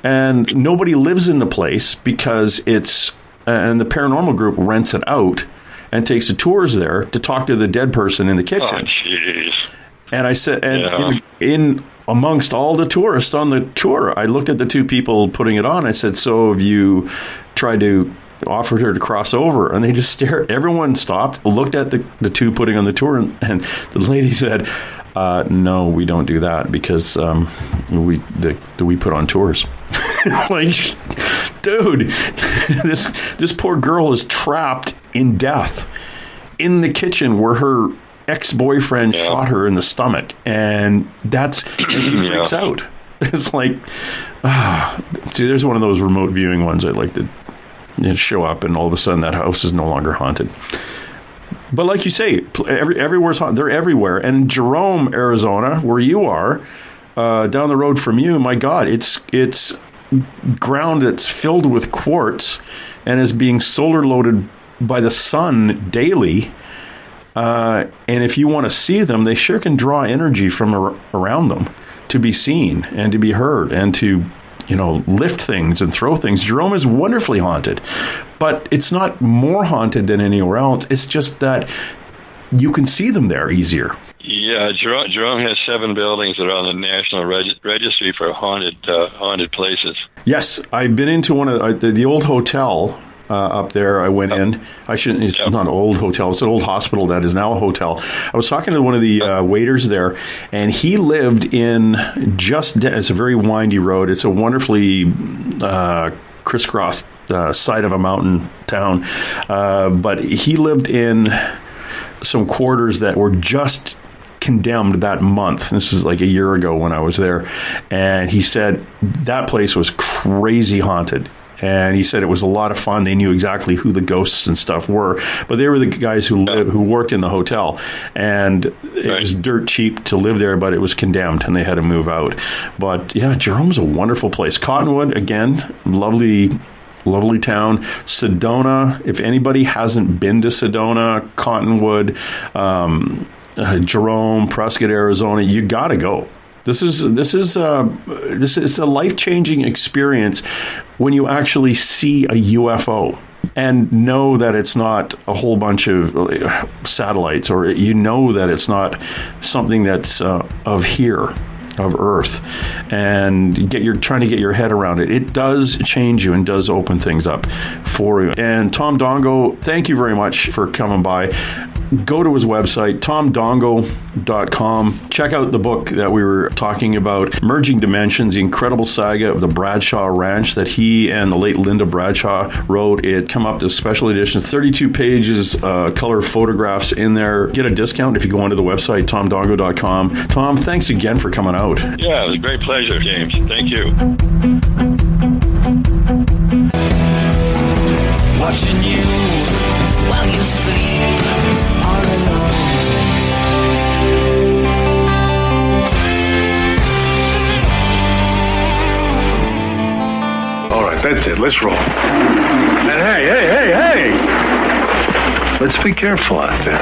And nobody lives in the place because it's, and the paranormal group rents it out and takes the tours there to talk to the dead person in the kitchen. Oh, jeez. And I said, and in amongst all the tourists on the tour, I looked at the two people putting it on. I said, so have you tried to offer her to cross over? And they just stared. Everyone stopped, looked at the two putting on the tour, and the lady said, no, we don't do that because we put on tours. Like, dude, this poor girl is trapped in death in the kitchen where her ex-boyfriend shot her in the stomach, and she freaks out. It's like, see, there's one of those remote viewing ones I'd like to show up, and all of a sudden that house is no longer haunted. But like you say, everywhere's haunted. They're everywhere. And Jerome, Arizona, where you are, down the road from you, my God, it's ground that's filled with quartz and is being solar loaded by the sun daily. And if you want to see them, they sure can draw energy from around them to be seen and to be heard and to, lift things and throw things. Jerome is wonderfully haunted, but it's not more haunted than anywhere else. It's just that you can see them there easier. Yeah, Jerome has 7 buildings that are on the National Registry for haunted places. Yes, I've been into one of the old hotel up there. I went in. It's not an old hotel. It's an old hospital that is now a hotel. I was talking to one of the waiters there, and he lived in it's a very windy road. It's a wonderfully crisscrossed side of a mountain town. But he lived in some quarters that were just condemned that month. This is like a year ago when I was there. And he said that place was crazy haunted. And he said it was a lot of fun. They knew exactly who the ghosts and stuff were, but they were the guys who worked in the hotel, and it was dirt cheap to live there, but it was condemned, and they had to move out. But yeah, Jerome's a wonderful place. Cottonwood, again, lovely town. Sedona, if anybody hasn't been to Sedona, Cottonwood, Jerome, Prescott, Arizona, you got to go. This is a life-changing experience when you actually see a UFO and know that it's not a whole bunch of satellites, or that it's not something that's of Earth, and trying to get your head around it. It does change you and does open things up for you. And Tom Dongo, thank you very much for coming by. Go to his website, tomdongo.com. Check out the book that we were talking about, Merging Dimensions, the incredible saga of the Bradshaw Ranch that he and the late Linda Bradshaw wrote. It come up to special editions, 32 pages, color photographs in there. Get a discount if you go onto the website, tomdongo.com. Tom, thanks again for coming out. Yeah, it was a great pleasure, James. Thank you. Watching you while you sleep all alone. All right, that's it. Let's roll. And hey! Let's be careful out there.